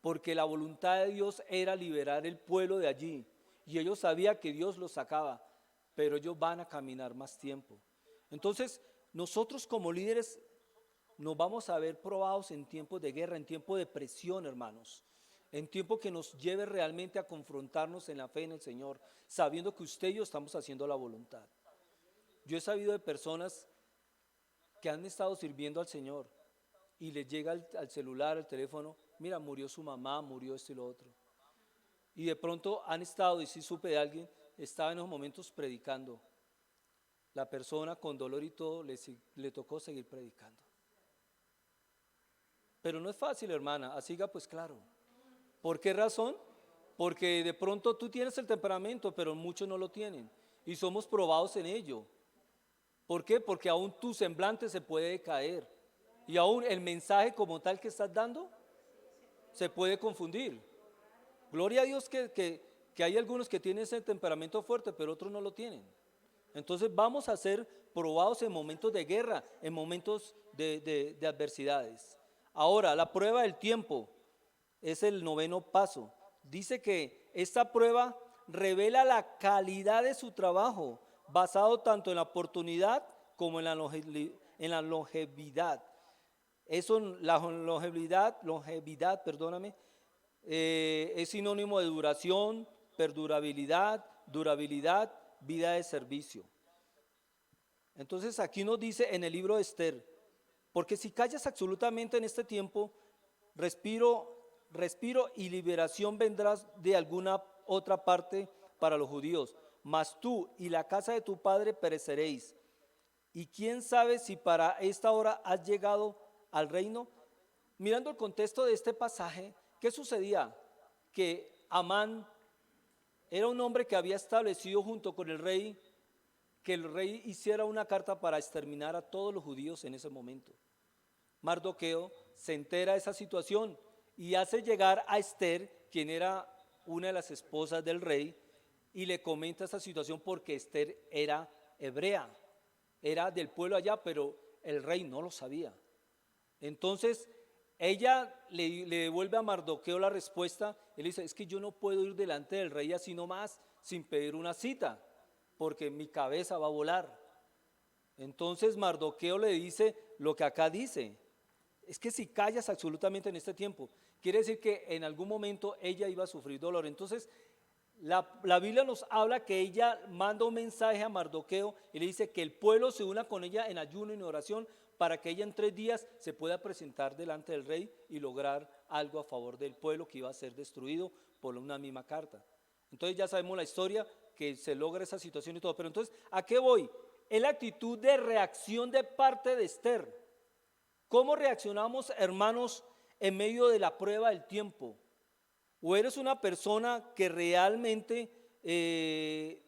porque la voluntad de Dios era liberar el pueblo de allí, y ellos sabían que Dios los sacaba, pero ellos van a caminar más tiempo. Entonces, nosotros como líderes nos vamos a ver probados en tiempos de guerra, en tiempos de presión, hermanos, en tiempo que nos lleve realmente a confrontarnos en la fe en el Señor, sabiendo que usted y yo estamos haciendo la voluntad. Yo he sabido de personas que han estado sirviendo al Señor y les llega al celular, al teléfono, mira, murió su mamá, murió esto y lo otro. Y de pronto han estado, y sí supe de alguien, estaba en esos momentos predicando. La persona con dolor y todo le tocó seguir predicando. Pero no es fácil, hermana, así que pues claro. ¿Por qué razón? Porque de pronto tú tienes el temperamento, pero muchos no lo tienen. Y somos probados en ello. ¿Por qué? Porque aún tu semblante se puede caer. Y aún el mensaje como tal que estás dando se puede confundir. Gloria a Dios que hay algunos que tienen ese temperamento fuerte, pero otros no lo tienen. Entonces vamos a ser probados en momentos de guerra, en momentos de adversidades. Ahora, la prueba del tiempo es el 9º paso. Dice que esta prueba revela la calidad de su trabajo, basado tanto en la oportunidad como en la longevidad. Eso, la longevidad, perdóname, es sinónimo de duración, perdurabilidad, durabilidad, vida de servicio. Entonces aquí nos dice en el libro de Esther, porque si callas absolutamente en este tiempo, respiro y liberación vendrás de alguna otra parte para los judíos, mas tú y la casa de tu padre pereceréis. Y quién sabe si para esta hora has llegado al reino. Mirando el contexto de este pasaje, ¿qué sucedía? Que Amán era un hombre que había establecido junto con el rey que el rey hiciera una carta para exterminar a todos los judíos en ese momento. Mardoqueo se entera de esa situación y hace llegar a Esther, quien era una de las esposas del rey, y le comenta esa situación porque Esther era hebrea, era del pueblo allá, pero el rey no lo sabía. Entonces ella le devuelve a Mardoqueo la respuesta. Él dice, es que yo no puedo ir delante del rey así nomás sin pedir una cita, porque mi cabeza va a volar. Entonces Mardoqueo le dice lo que acá dice, es que si callas absolutamente en este tiempo, quiere decir que en algún momento ella iba a sufrir dolor. Entonces la Biblia nos habla que ella manda un mensaje a Mardoqueo y le dice que el pueblo se una con ella en ayuno y en oración para que ella en 3 días se pueda presentar delante del rey y lograr algo a favor del pueblo que iba a ser destruido por una misma carta. Entonces ya sabemos la historia, que se logra esa situación y todo. Pero entonces, ¿a qué voy? Es la actitud de reacción de parte de Esther. ¿Cómo reaccionamos, hermanos, en medio de la prueba del tiempo? ¿O eres una persona que realmente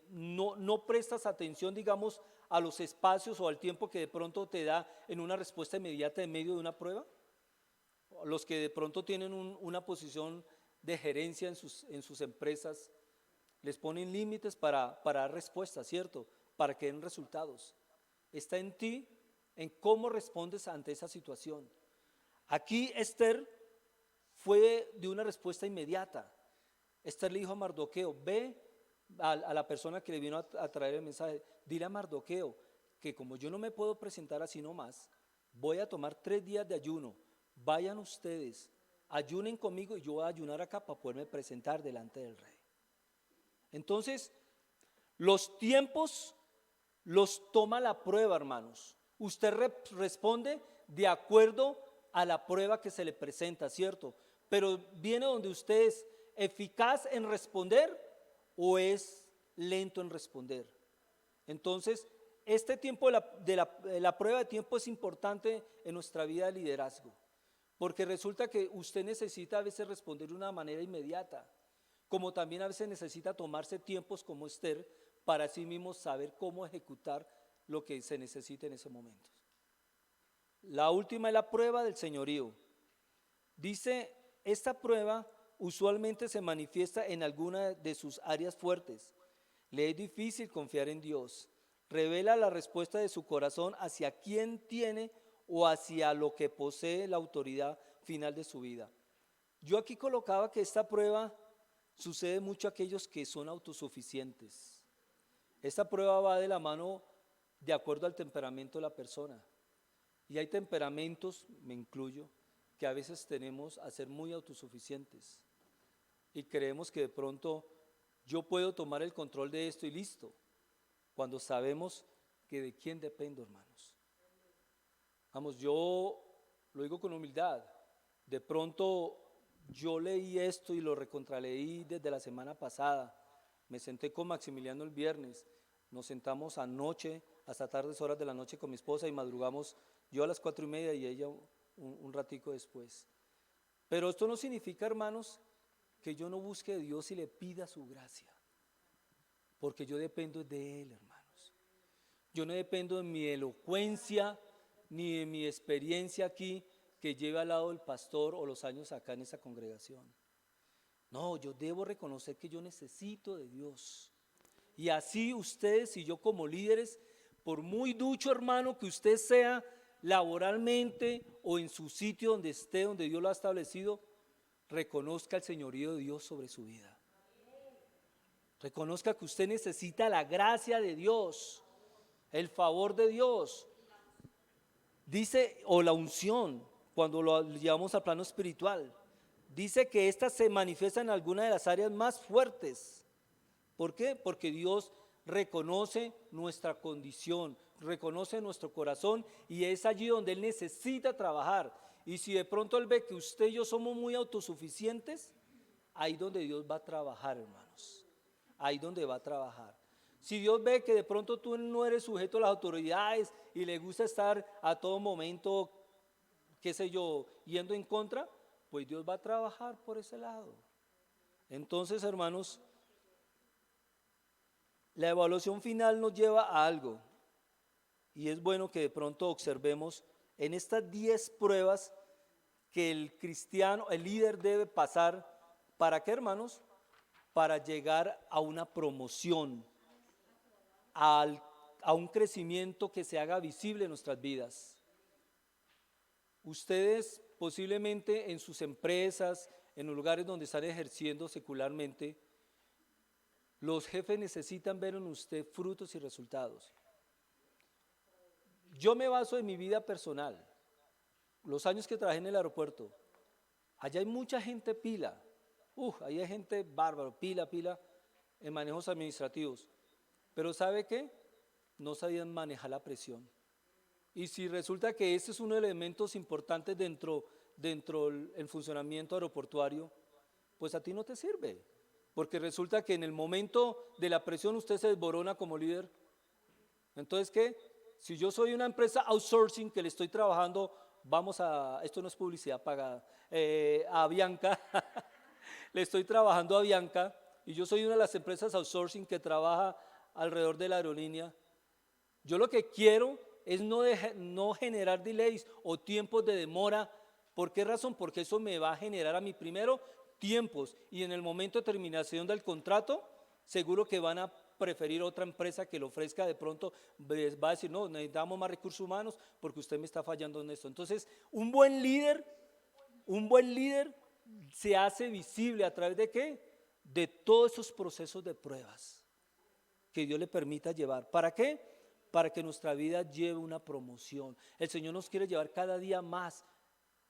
no prestas atención, digamos, a los espacios o al tiempo que de pronto te da en una respuesta inmediata en medio de una prueba? Los que de pronto tienen una posición de gerencia en sus empresas, les ponen límites para dar respuestas, ¿cierto? Para que den resultados. Está en ti, en cómo respondes ante esa situación. Aquí Esther fue de una respuesta inmediata. Esther le dijo a Mardoqueo, ve a la persona que le vino a traer el mensaje, dile a Mardoqueo que como yo no me puedo presentar así nomás, voy a tomar 3 días de ayuno, vayan ustedes ayunen conmigo y yo voy a ayunar acá para poderme presentar delante del rey. Entonces, los tiempos los toma la prueba, hermanos. Usted responde de acuerdo a la prueba que se le presenta, ¿cierto? Pero viene donde usted es eficaz en responder o es lento en responder. Entonces, este tiempo de la prueba de tiempo es importante en nuestra vida de liderazgo, porque resulta que usted necesita a veces responder de una manera inmediata, como también a veces necesita tomarse tiempos como Esther para sí mismo saber cómo ejecutar lo que se necesita en ese momento. La última es la prueba del señorío. Dice, esta prueba usualmente se manifiesta en alguna de sus áreas fuertes. Le es difícil confiar en Dios. Revela la respuesta de su corazón hacia quién tiene o hacia lo que posee la autoridad final de su vida. Yo aquí colocaba que esta prueba sucede mucho a aquellos que son autosuficientes. Esta prueba va de la mano de acuerdo al temperamento de la persona. Y hay temperamentos, me incluyo, que a veces tenemos a ser muy autosuficientes. Y creemos que de pronto yo puedo tomar el control de esto y listo, cuando sabemos que de quién dependo, hermanos. Vamos, yo lo digo con humildad. De pronto yo leí esto y lo recontraleí desde la semana pasada. Me senté con Maximiliano el viernes. Nos sentamos anoche, hasta tardes horas de la noche con mi esposa y madrugamos yo a las 4:30 y ella un ratico después. Pero esto no significa, hermanos, que yo no busque a Dios y le pida su gracia, porque yo dependo de Él, hermanos. Yo no dependo de mi elocuencia ni de mi experiencia aquí que lleve al lado del pastor o los años acá en esa congregación. No, yo debo reconocer que yo necesito de Dios. Y así ustedes y yo como líderes, por muy ducho, hermano, que usted sea laboralmente o en su sitio donde esté, donde Dios lo ha establecido, reconozca el señorío de Dios sobre su vida. Reconozca que usted necesita la gracia de Dios, el favor de Dios. Dice, o la unción, cuando lo llevamos al plano espiritual, dice que esta se manifiesta en alguna de las áreas más fuertes. ¿Por qué? Porque Dios reconoce nuestra condición, reconoce nuestro corazón y es allí donde Él necesita trabajar. Y si de pronto Él ve que usted y yo somos muy autosuficientes, ahí donde Dios va a trabajar, hermanos. Ahí donde va a trabajar. Si Dios ve que de pronto tú no eres sujeto a las autoridades y le gusta estar a todo momento, qué sé yo, yendo en contra, pues Dios va a trabajar por ese lado. Entonces, hermanos, la evaluación final nos lleva a algo y es bueno que de pronto observemos en estas 10 pruebas que el cristiano, el líder debe pasar. ¿Para qué, hermanos? Para llegar a una promoción, a un crecimiento que se haga visible en nuestras vidas. Ustedes posiblemente en sus empresas, en los lugares donde están ejerciendo secularmente, los jefes necesitan ver en usted frutos y resultados. Yo me baso en mi vida personal, los años que trabajé en el aeropuerto. Allá hay mucha gente pila, ahí hay gente bárbaro, pila en manejos administrativos. Pero ¿sabe qué? No sabían manejar la presión. Y si resulta que ese es uno de los elementos importantes dentro del funcionamiento aeroportuario, pues a ti no te sirve. Porque resulta que en el momento de la presión usted se desborona como líder. Entonces, ¿qué? Si yo soy una empresa outsourcing que le estoy trabajando, esto no es publicidad pagada, a Bianca, le estoy trabajando a Bianca, y yo soy una de las empresas outsourcing que trabaja alrededor de la aerolínea. Yo lo que quiero es no generar delays o tiempos de demora. ¿Por qué razón? Porque eso me va a generar a mí primero tiempos y en el momento de terminación del contrato, seguro que van a preferir otra empresa que lo ofrezca. De pronto va a decir, no, necesitamos más recursos humanos porque usted me está fallando en esto. Entonces, un buen líder se hace visible a través de ¿qué? De todos esos procesos de pruebas que Dios le permita llevar. ¿Para qué? Para que nuestra vida lleve una promoción. El Señor nos quiere llevar cada día más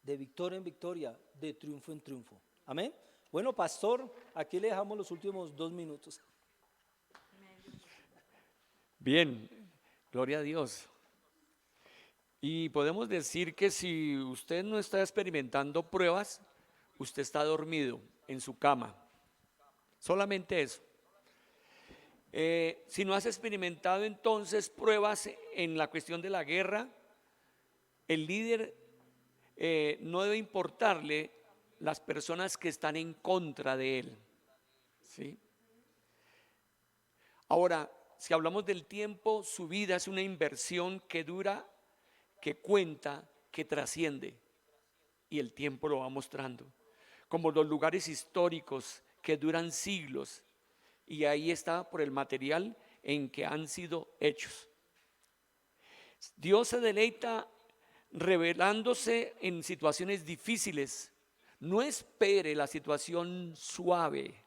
de victoria en victoria, de triunfo en triunfo. Amén. Bueno, pastor, aquí le dejamos los últimos 2 minutos. Bien, gloria a Dios. Y podemos decir que si usted no está experimentando pruebas, usted está dormido en su cama. Solamente eso. Si no has experimentado entonces pruebas en la cuestión de la guerra, el líder no debe importarle las personas que están en contra de él, ¿sí? Ahora, si hablamos del tiempo, su vida es una inversión que dura, que cuenta, que trasciende, y el tiempo lo va mostrando, como los lugares históricos que duran siglos, y ahí está por el material en que han sido hechos. Dios se deleita revelándose en situaciones difíciles. No espere la situación suave,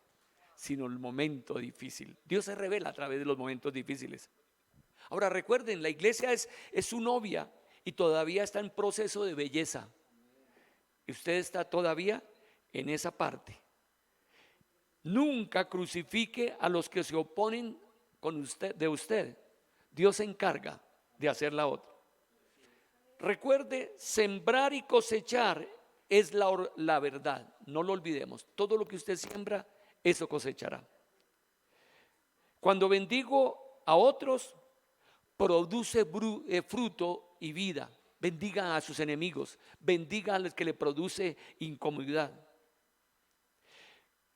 sino el momento difícil. Dios se revela a través de los momentos difíciles. Ahora recuerden, la iglesia es su novia y todavía está en proceso de belleza. Y usted está todavía en esa parte. Nunca crucifique a los que se oponen de usted. Dios se encarga de hacer la otra. Recuerde, sembrar y cosechar es la verdad. No lo olvidemos. Todo lo que usted siembra, eso cosechará. Cuando bendigo a otros, produce fruto y vida. Bendiga a sus enemigos, bendiga a los que le produce incomodidad.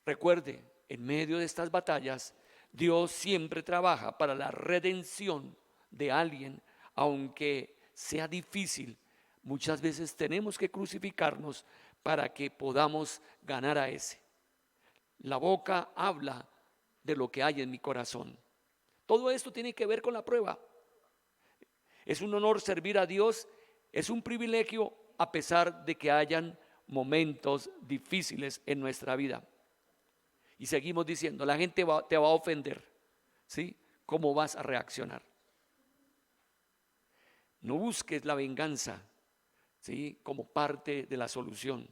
Recuerde, en medio de estas batallas, Dios siempre trabaja para la redención de alguien, aunque sea difícil. Muchas veces tenemos que crucificarnos para que podamos ganar a ese. La boca habla de lo que hay en mi corazón. Todo esto tiene que ver con la prueba. Es un honor servir a Dios, es un privilegio a pesar de que hayan momentos difíciles en nuestra vida. Y seguimos diciendo, la gente te va a ofender, ¿sí? ¿Cómo vas a reaccionar? No busques la venganza, ¿sí? Como parte de la solución.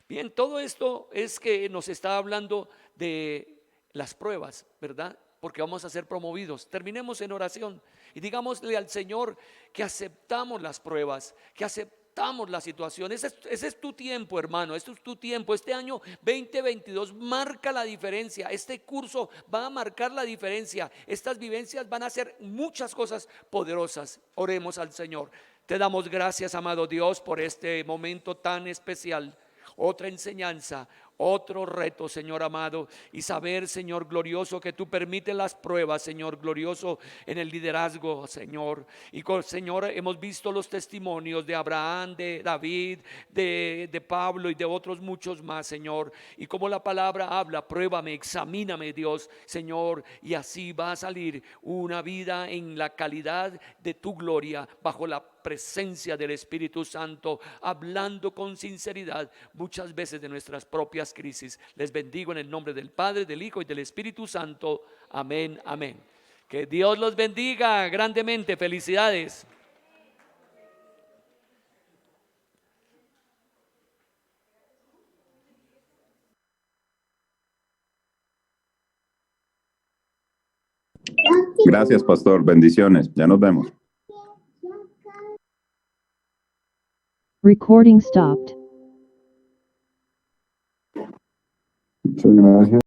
Bien, todo esto es que nos está hablando de las pruebas, ¿verdad? Porque vamos a ser promovidos. Terminemos en oración y digámosle al Señor que aceptamos las pruebas, que aceptamos la situación. Ese es tu tiempo, hermano, este es tu tiempo. Este año 2022 marca la diferencia. Este curso va a marcar la diferencia. Estas vivencias van a hacer muchas cosas poderosas. Oremos al Señor. Te damos gracias, amado Dios, por este momento tan especial. Otra enseñanza, otro reto, Señor amado, y saber, Señor glorioso, que tú permites las pruebas, Señor glorioso, en el liderazgo, Señor. Y Señor, hemos visto los testimonios de Abraham, de David, de Pablo y de otros muchos más, Señor. Y como la palabra habla, pruébame, examíname, Dios, Señor, y así va a salir una vida en la calidad de tu gloria, bajo la presencia del Espíritu Santo, hablando con sinceridad muchas veces de nuestras propias crisis. Les bendigo en el nombre del Padre, del Hijo y del Espíritu Santo. Amén, amén. Que Dios los bendiga grandemente. Felicidades. Gracias, pastor. Bendiciones. Ya nos vemos. Recording stopped. Muchas gracias.